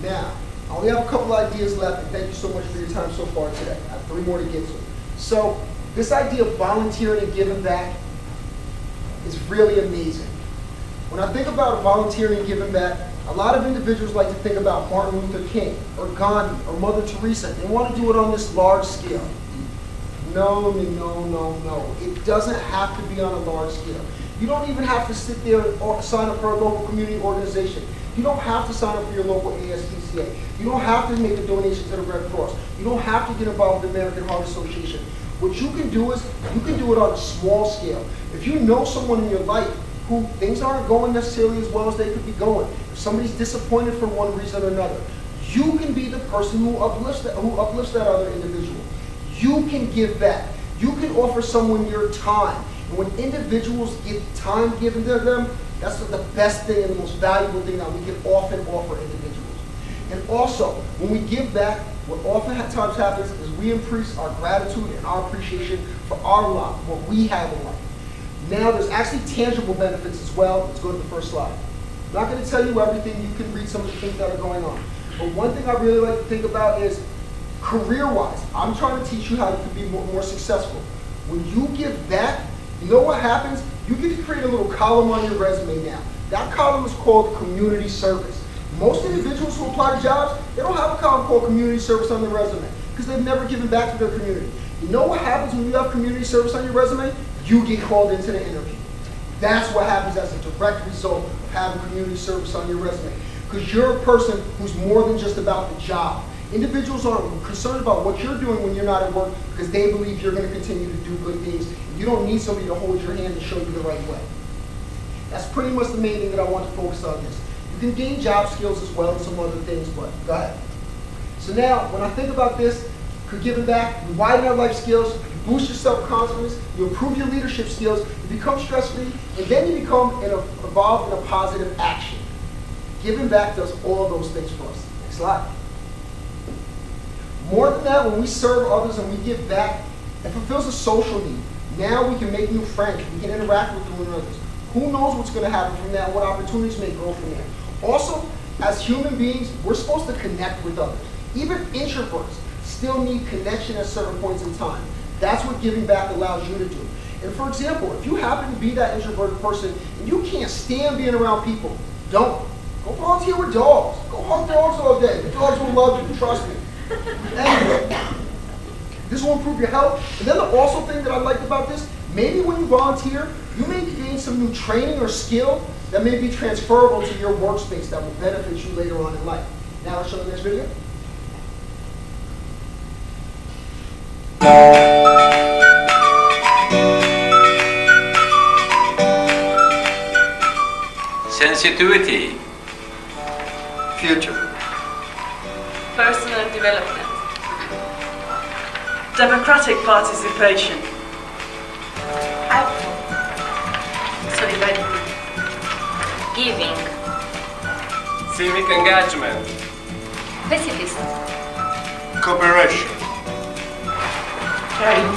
Now, I only have a couple ideas left, and thank you so much for your time so far today. I have 3 more to get to. So, this idea of volunteering and giving back is really amazing. When I think about volunteering and giving back, a lot of individuals like to think about Martin Luther King or Gandhi or Mother Teresa. They want to do it on this large scale. No. It doesn't have to be on a large scale. You don't even have to sit there and sign up for a local community organization. You don't have to sign up for your local ASPCA. You don't have to make a donation to the Red Cross. You don't have to get involved with the American Heart Association. What you can do is, you can do it on a small scale. If you know someone in your life who things aren't going necessarily as well as they could be going, if somebody's disappointed for one reason or another, you can be the person who uplifts that other individual. You can give back. You can offer someone your time. And when individuals get time given to them, that's the best thing and the most valuable thing that we can often offer individuals. And also, when we give back, what oftentimes happens is we increase our gratitude and our appreciation for our lot, what we have in life. Now, there's actually tangible benefits as well. Let's go to the first slide. I'm not going to tell you everything. You can read some of the things that are going on. But one thing I really like to think about is career-wise. I'm trying to teach you how to be more successful. When you give back, you know what happens? You get to create a little column on your resume now. That column is called community service. Most individuals who apply to jobs, they don't have a column called community service on their resume because they've never given back to their community. You know what happens when you have community service on your resume? You get called into the interview. That's what happens as a direct result of having community service on your resume. Because you're a person who's more than just about the job. Individuals are concerned about what you're doing when you're not at work because they believe you're going to continue to do good things. You don't need somebody to hold your hand and show you the right way. That's pretty much the main thing that I want to focus on this. You can gain job skills as well and some other things, but go ahead. So now, when I think about this, you're giving back, you widen your life skills, you boost your self-confidence, you improve your leadership skills, you become stress-free, and then you become involved in a positive action. Giving back does all those things for us. Next slide. More than that, when we serve others and we give back, it fulfills a social need. Now we can make new friends. We can interact with one another. Who knows what's going to happen from that, what opportunities may grow from there. Also, as human beings, we're supposed to connect with others. Even introverts still need connection at certain points in time. That's what giving back allows you to do. And for example, if you happen to be that introverted person and you can't stand being around people, don't. Go volunteer with dogs. Go hug dogs all day. The dogs will love you, trust me. Anyway, this will improve your health. And then the also thing that I liked about this, maybe when you volunteer, you may gain some new training or skill that may be transferable to your workspace that will benefit you later on in life. Now I'll show the next video. Sensitivity. Future. Personal development. Democratic participation. Solidarity. Giving. Civic engagement. Pacifism. Cooperation. Caring.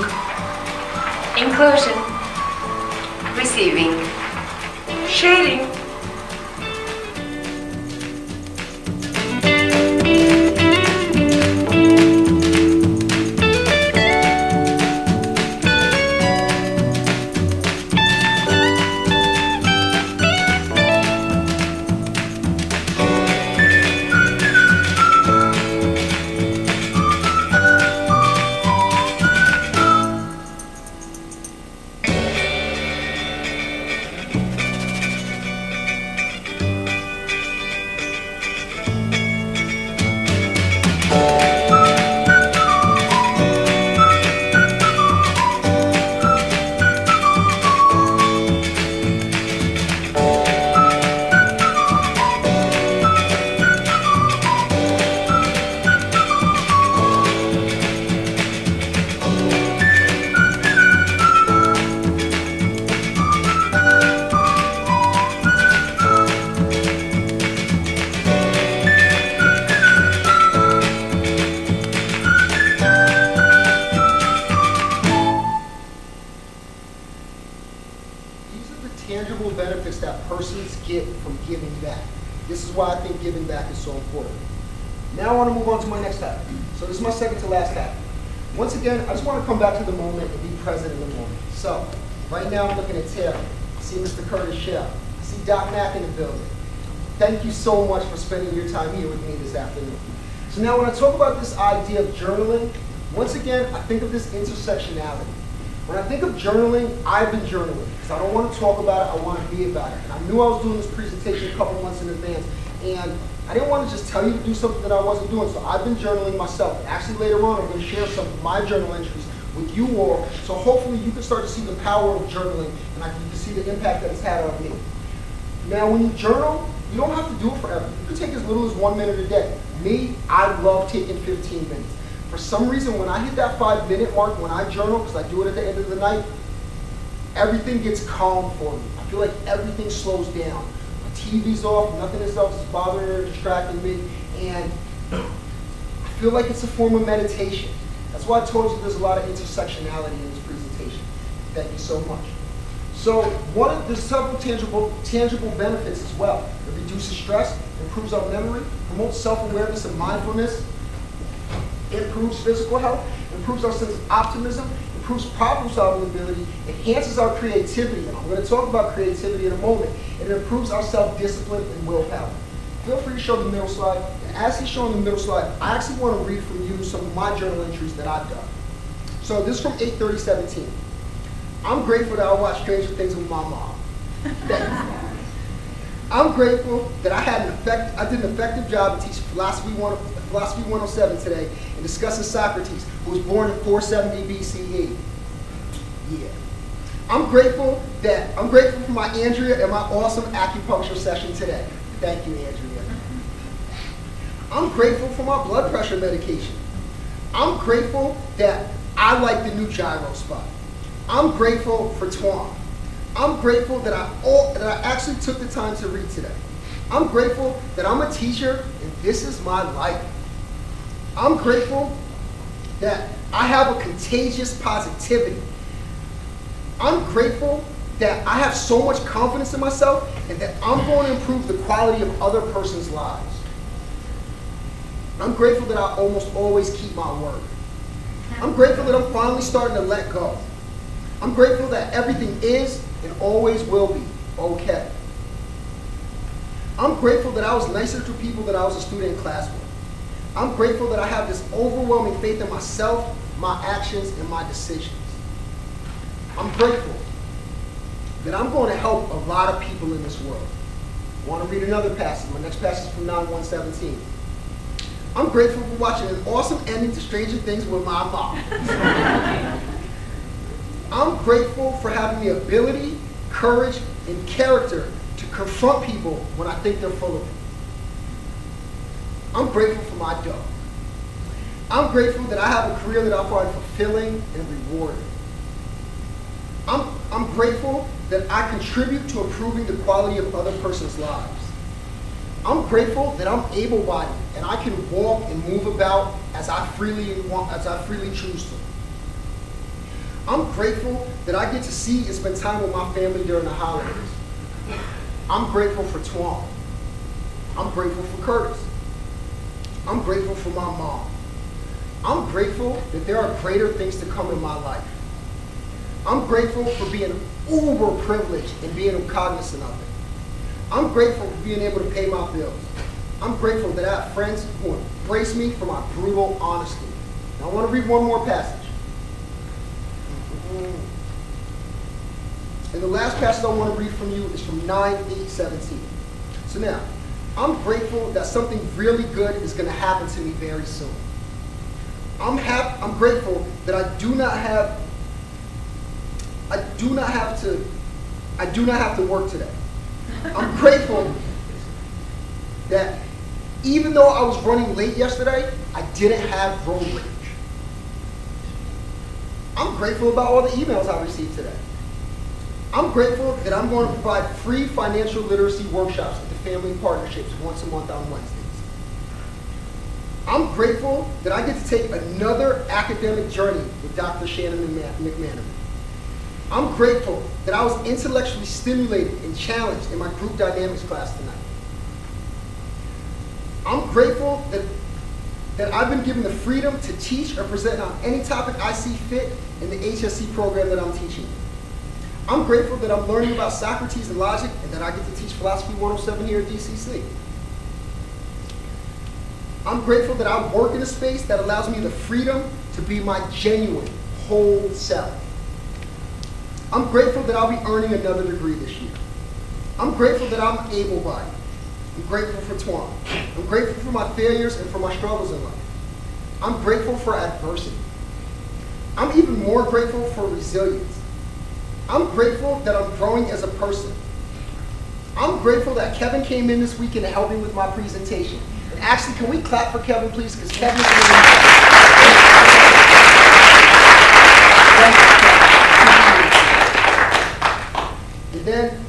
Inclusion. Receiving. Sharing. get from giving back. This is why I think giving back is so important. Now I want to move on to my next topic. So this is my second to last topic. Once again, I just want to come back to the moment and be present in the moment. So, right now I'm looking at Terry. I see Mr. Curtis Shell. I see Doc Mack in the building. Thank you so much for spending your time here with me this afternoon. So now when I talk about this idea of journaling, once again, I think of this intersectionality. When I think of journaling, I've been journaling because I don't want to talk about it, I want to be about it. And I knew I was doing this presentation a couple months in advance, and I didn't want to just tell you to do something that I wasn't doing, so I've been journaling myself. Actually, later on, I'm going to share some of my journal entries with you all, so hopefully you can start to see the power of journaling, and you can see the impact that it's had on me. Now, when you journal, you don't have to do it forever. You can take as little as 1 minute a day. Me, I love taking 15 minutes. For some reason, when I hit that 5-minute mark, when I journal, because I do it at the end of the night, everything gets calm for me. I feel like everything slows down. My TV's off, nothing else is bothering or distracting me, and I feel like it's a form of meditation. That's why I told you there's a lot of intersectionality in this presentation. Thank you so much. So there's several tangible benefits as well. It reduces stress, improves our memory, promotes self-awareness and mindfulness, improves physical health, improves our sense of optimism, improves problem-solving ability, enhances our creativity, and I'm going to talk about creativity in a moment, and it improves our self-discipline and willpower. Feel free to show the middle slide, and as he's showing the middle slide, I actually want to read from you some of my journal entries that I've done. So this is from 8/30/17. I'm grateful that I watched Stranger Things with my mom. I'm grateful that I did an effective job to teach Philosophy 107 today and discussing Socrates, who was born in 470 BCE. Yeah. I'm grateful for my Andrea and my awesome acupuncture session today. Thank you, Andrea. I'm grateful for my blood pressure medication. I'm grateful that I like the new gyro spot. I'm grateful for Twan. I'm grateful that I actually took the time to read today. I'm grateful that I'm a teacher and this is my life. I'm grateful that I have a contagious positivity. I'm grateful that I have so much confidence in myself and that I'm going to improve the quality of other person's lives. I'm grateful that I almost always keep my word. I'm grateful that I'm finally starting to let go. I'm grateful that everything is and always will be okay. I'm grateful that I was nicer to people that I was a student in class with. I'm grateful that I have this overwhelming faith in myself, my actions, and my decisions. I'm grateful that I'm going to help a lot of people in this world. I want to read another passage. My next passage is from 9/117. I'm grateful for watching an awesome ending to Stranger Things with my mom. I'm grateful for having the ability, courage, and character to confront people when I think they're full of it. I'm grateful for my dog. I'm grateful that I have a career that I find fulfilling and rewarding. I'm grateful that I contribute to improving the quality of other person's lives. I'm grateful that I'm able-bodied and I can walk and move about as I freely choose to. I'm grateful that I get to see and spend time with my family during the holidays. I'm grateful for Twan. I'm grateful for Curtis. I'm grateful for my mom. I'm grateful that there are greater things to come in my life. I'm grateful for being uber privileged and being cognizant of it. I'm grateful for being able to pay my bills. I'm grateful that I have friends who embrace me for my brutal honesty. Now I want to read one more passage. And the last passage I want to read from you is from 9/8/17. So now, I'm grateful that something really good is going to happen to me very soon. I'm grateful that I do not have to work today. I'm grateful that even though I was running late yesterday, I didn't have road rage. I'm grateful about all the emails I received today. I'm grateful that I'm going to provide free financial literacy workshops at the Family Partnerships once a month on Wednesdays. I'm grateful that I get to take another academic journey with Dr. Shannon McManaman. I'm grateful that I was intellectually stimulated and challenged in my group dynamics class tonight. I'm grateful that I've been given the freedom to teach or present on any topic I see fit in the HSC program that I'm teaching. I'm grateful that I'm learning about Socrates and logic and that I get to teach Philosophy 107 here at DCC. I'm grateful that I work in a space that allows me the freedom to be my genuine, whole self. I'm grateful that I'll be earning another degree this year. I'm grateful that I'm able-bodied. I'm grateful for Twan. I'm grateful for my failures and for my struggles in life. I'm grateful for adversity. I'm even more grateful for resilience. I'm grateful that I'm growing as a person. I'm grateful that Kevin came in this weekend to help me with my presentation. And actually, can we clap for Kevin, please? Because Kevin is And then,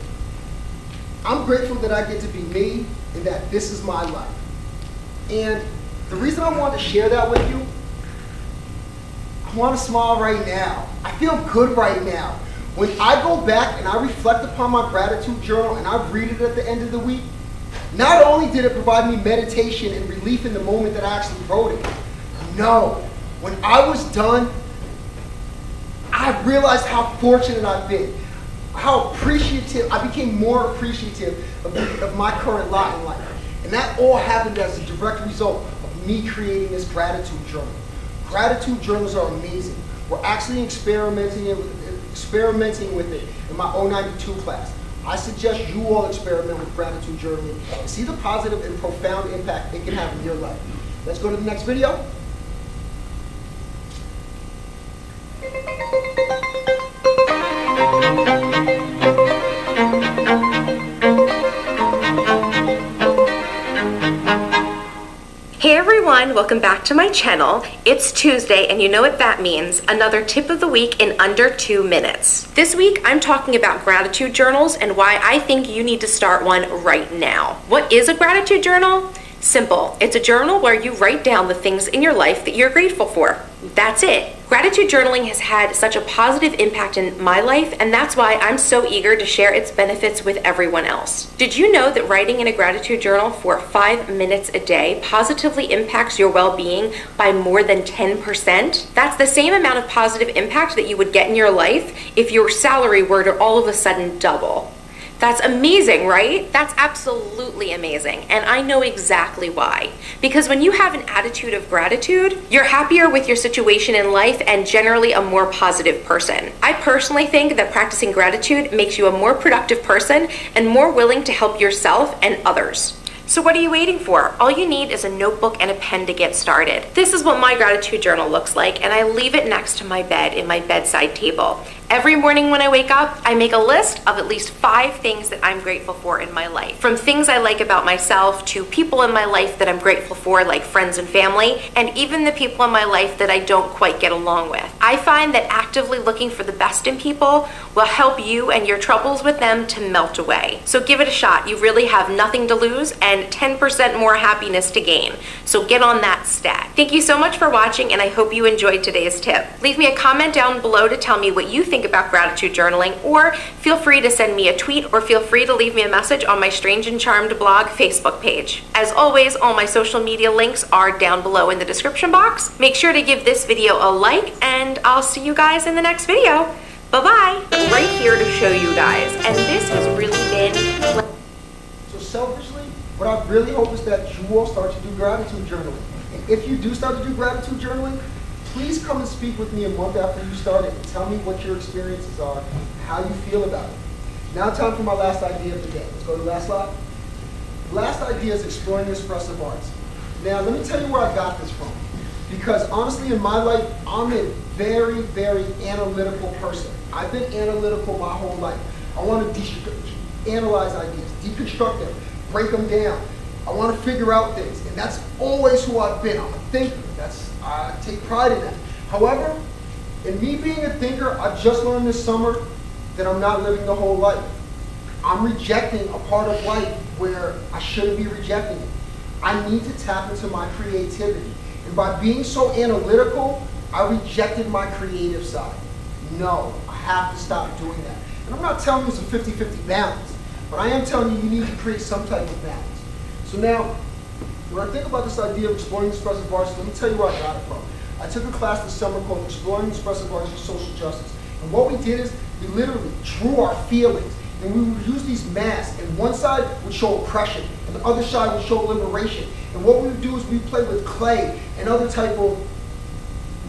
I'm grateful that I get to be me and that this is my life. And the reason I wanted to share that with you, I want to smile right now. I feel good right now. When I go back and I reflect upon my gratitude journal and I read it at the end of the week, not only did it provide me meditation and relief in the moment that I actually wrote it, no, when I was done, I realized how fortunate I've been, how appreciative, I became more appreciative of my current lot in life. And that all happened as a direct result of me creating this gratitude journal. Gratitude journals are amazing. We're actually experimenting with it in my 092 class. I suggest you all experiment with gratitude journaling and see the positive and profound impact it can have in your life. Let's go to the next video. Hey everyone, welcome back to my channel. It's Tuesday and you know what that means, another tip of the week in under 2 minutes. This week I'm talking about gratitude journals and why I think you need to start one right now. What is a gratitude journal? Simple. It's a journal where you write down the things in your life that you're grateful for. That's it. Gratitude journaling has had such a positive impact in my life, and that's why I'm so eager to share its benefits with everyone else. Did you know that writing in a gratitude journal for 5 minutes a day positively impacts your well-being by more than 10%? That's the same amount of positive impact that you would get in your life if your salary were to all of a sudden double. That's amazing, right? That's absolutely amazing. And I know exactly why. Because when you have an attitude of gratitude, you're happier with your situation in life and generally a more positive person. I personally think that practicing gratitude makes you a more productive person and more willing to help yourself and others. So what are you waiting for? All you need is a notebook and a pen to get started. This is what my gratitude journal looks like, and I leave it next to my bed in my bedside table. Every morning when I wake up, I make a list of at least 5 things that I'm grateful for in my life. From things I like about myself to people in my life that I'm grateful for, like friends and family, and even the people in my life that I don't quite get along with. I find that actively looking for the best in people will help you and your troubles with them to melt away. So give it a shot. You really have nothing to lose and 10% more happiness to gain. So get on that stat. Thank you so much for watching, and I hope you enjoyed today's tip. Leave me a comment down below to tell me what you think about gratitude journaling, or feel free to send me a tweet, or feel free to leave me a message on my Strange and Charmed blog Facebook page. As always, all my social media links are down below in the description box. Make sure to give this video a like, and I'll see you guys in the next video. Bye-bye. Right here to show you guys, and this has really been... So selfishly, what I really hope is that you all start to do gratitude journaling. And if you do start to do gratitude journaling, please come and speak with me a month after you started and tell me what your experiences are and how you feel about it. Now time for my last idea of the day. Let's go to the last slide. The last idea is exploring the expressive arts. Now let me tell you where I got this from. Because honestly in my life, I'm a very, very analytical person. I've been analytical my whole life. I want to analyze ideas, deconstruct them, break them down. I want to figure out things, and that's always who I've been. I'm a thinker. I take pride in that. However, in me being a thinker, I've just learned this summer that I'm not living the whole life. I'm rejecting a part of life where I shouldn't be rejecting it. I need to tap into my creativity. And by being so analytical, I rejected my creative side. No, I have to stop doing that. And I'm not telling you it's a 50-50 balance, but I am telling you you need to create some type of balance. So now, when I think about this idea of exploring expressive arts, let me tell you where I got it from. I took a class this summer called Exploring Expressive Arts for Social Justice. And what we did is we literally drew our feelings, and we would use these masks, and one side would show oppression, and the other side would show liberation. And what we would do is we play with clay and other type of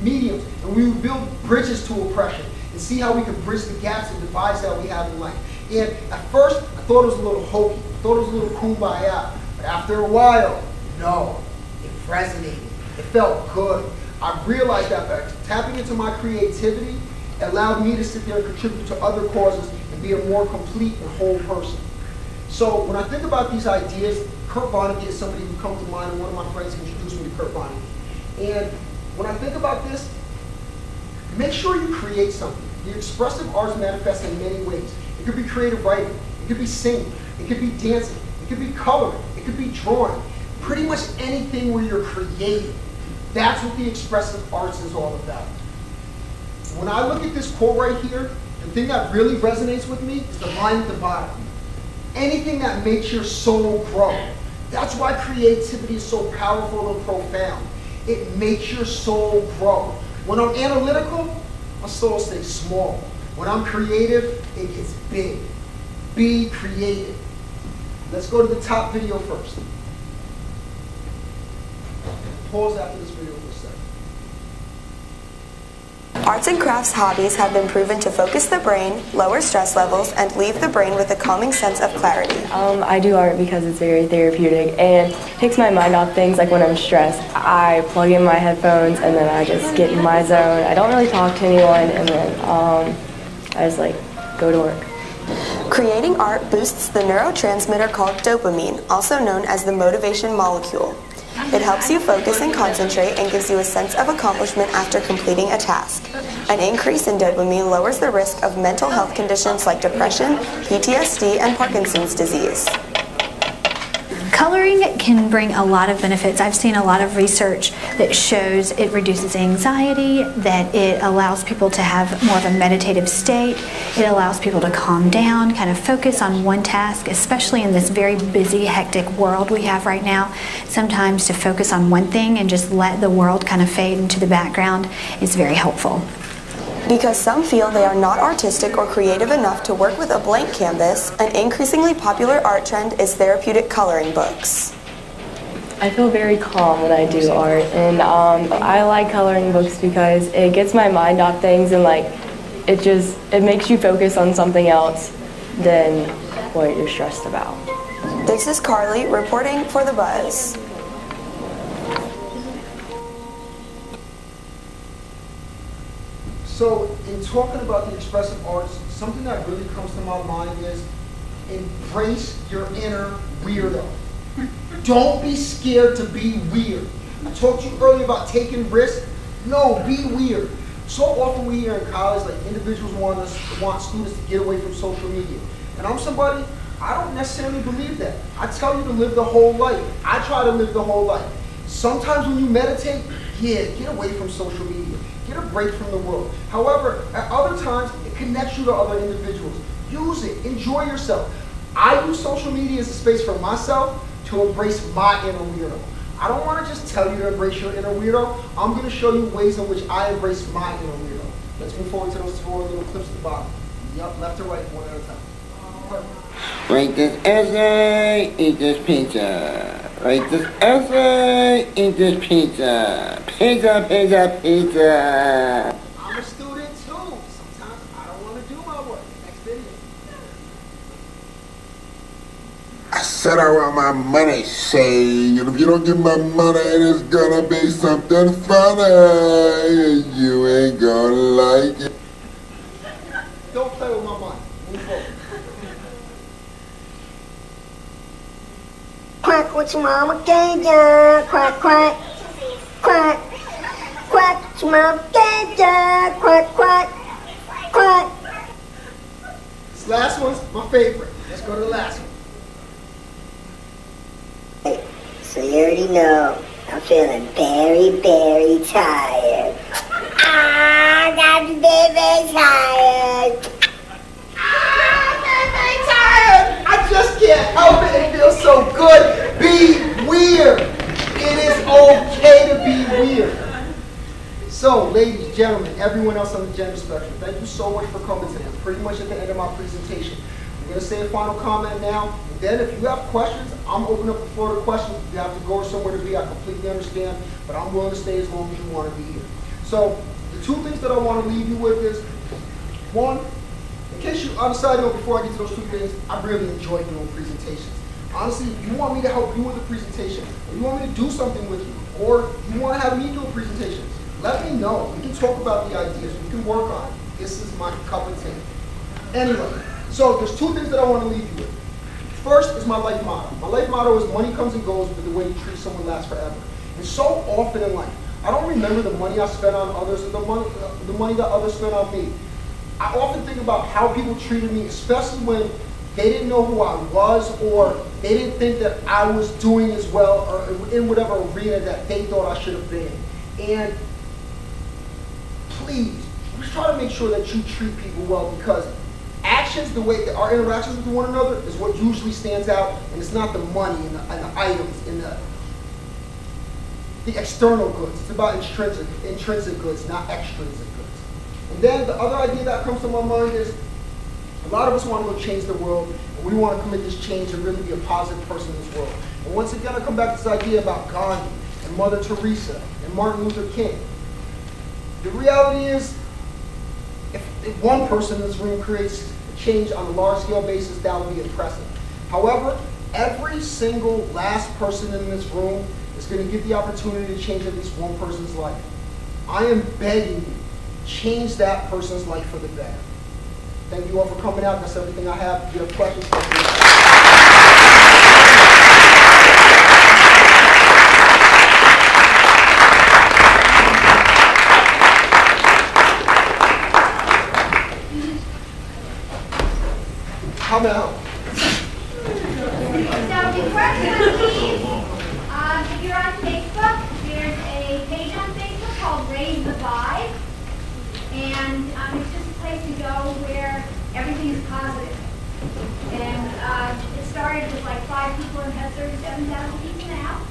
mediums, and we would build bridges to oppression and see how we could bridge the gaps and divides that we have in life. And at first, I thought it was a little hokey. I thought it was a little kumbaya. But after a while, no, it resonated. It felt good. I realized that by tapping into my creativity, it allowed me to sit there and contribute to other causes and be a more complete and whole person. So when I think about these ideas, Kurt Vonnegut is somebody who comes to mind, and one of my friends introduced me to Kurt Vonnegut. And when I think about this, make sure you create something. The expressive arts manifest in many ways. It could be creative writing, it could be singing, it could be dancing, it could be coloring, it could be drawing. Pretty much anything where you're creating. That's what the expressive arts is all about. When I look at this quote right here, the thing that really resonates with me is the line at the bottom. Anything that makes your soul grow. That's why creativity is so powerful and profound. It makes your soul grow. When I'm analytical, my soul stays small. When I'm creative, it gets big. Be creative. Let's go to the top video first. Pause after this video for a second. Arts and crafts hobbies have been proven to focus the brain, lower stress levels, and leave the brain with a calming sense of clarity. I do art because it's very therapeutic and takes my mind off things. Like when I'm stressed, I plug in my headphones and then I just get in my zone. I don't really talk to anyone, and then I just go to work. Creating art boosts the neurotransmitter called dopamine, also known as the motivation molecule. It helps you focus and concentrate and gives you a sense of accomplishment after completing a task. An increase in dopamine lowers the risk of mental health conditions like depression, PTSD, and Parkinson's disease. Coloring can bring a lot of benefits. I've seen a lot of research that shows it reduces anxiety, that it allows people to have more of a meditative state. It allows people to calm down, kind of focus on one task, especially in this very busy, hectic world we have right now. Sometimes to focus on one thing and just let the world kind of fade into the background is very helpful. Because some feel they are not artistic or creative enough to work with a blank canvas, an increasingly popular art trend is therapeutic coloring books. I feel very calm when I do art, and I like coloring books because it gets my mind off things, and it makes you focus on something else than what you're stressed about. This is Carly reporting for The Buzz. So in talking about the expressive arts, something that really comes to my mind is embrace your inner weirdo. Don't be scared to be weird. I talked to you earlier about taking risks. No, be weird. So often we hear in college, individuals want students to get away from social media. And I'm somebody, I don't necessarily believe that. I tell you to live the whole life. I try to live the whole life. Sometimes when you meditate, get away from social media. Get a break from the world. However, at other times, it connects you to other individuals. Use it. Enjoy yourself. I use social media as a space for myself to embrace my inner weirdo. I don't want to just tell you to embrace your inner weirdo. I'm going to show you ways in which I embrace my inner weirdo. Let's move forward to those 4 little clips at the bottom. Yep, left to right, one at a time. Write this essay, eat this pizza. Write this essay, eat this pizza. Pizza, pizza, pizza. I'm a student too. Sometimes I don't want to do my work. Next video. I said I want my money saved. And if you don't get my money, it's gonna be something funny. You ain't gonna like it. Don't play with my money. Move forward. Quack, what your mama gave ya? Quack, quack, quack, quack, what your mama gave ya? Quack, quack, quack. This last one's my favorite. Let's go to the last one. Hey, so you already know, I'm feeling very, very tired. Ah! I'm very tired. I just can't help it. It feels so good. Be weird. It is okay to be weird. So, ladies, gentlemen, everyone else on the gender spectrum, thank you so much for coming today. I'm pretty much at the end of my presentation. I'm going to say a final comment now. And then if you have questions, I'm opening up the floor to questions. If you have to go somewhere to be, I completely understand. But I'm willing to stay as long as you want to be here. So, the two things that I want to leave you with is, one, in case you undecided before I get to those two things, I really enjoy doing presentations. Honestly, if you want me to help you with a presentation, or you want me to do something with you, or you want to have me do a presentation, let me know. We can talk about the ideas. We can work on it. This is my cup of tea. Anyway, so there's two things that I want to leave you with. First is my life motto. My life motto is money comes and goes, but the way you treat someone lasts forever. And so often in life, I don't remember the money I spent on others or the money that others spent on me. I often think about how people treated me, especially when they didn't know who I was, or they didn't think that I was doing as well, or in whatever arena that they thought I should have been. And please, just try to make sure that you treat people well, because actions, the way that our interactions with one another is what usually stands out, and it's not the money and the items and the external goods. It's about intrinsic goods, not extrinsic goods. And then the other idea that comes to my mind is a lot of us want to go change the world, and we want to commit this change and really be a positive person in this world. And once again, I come back to this idea about Gandhi and Mother Teresa and Martin Luther King. The reality is, if one person in this room creates a change on a large-scale basis, that would be impressive. However, every single last person in this room is going to get the opportunity to change at least one person's life. I am begging you, change that person's life for the better. Thank you all for coming out. That's everything I have. If you have questions, how about? So before everyone leaves, if you're on Facebook, there's a page on Facebook called Raise the Vibe. And it's just a place to go where everything is positive. And it started with like 5 people and has 37,000 people now.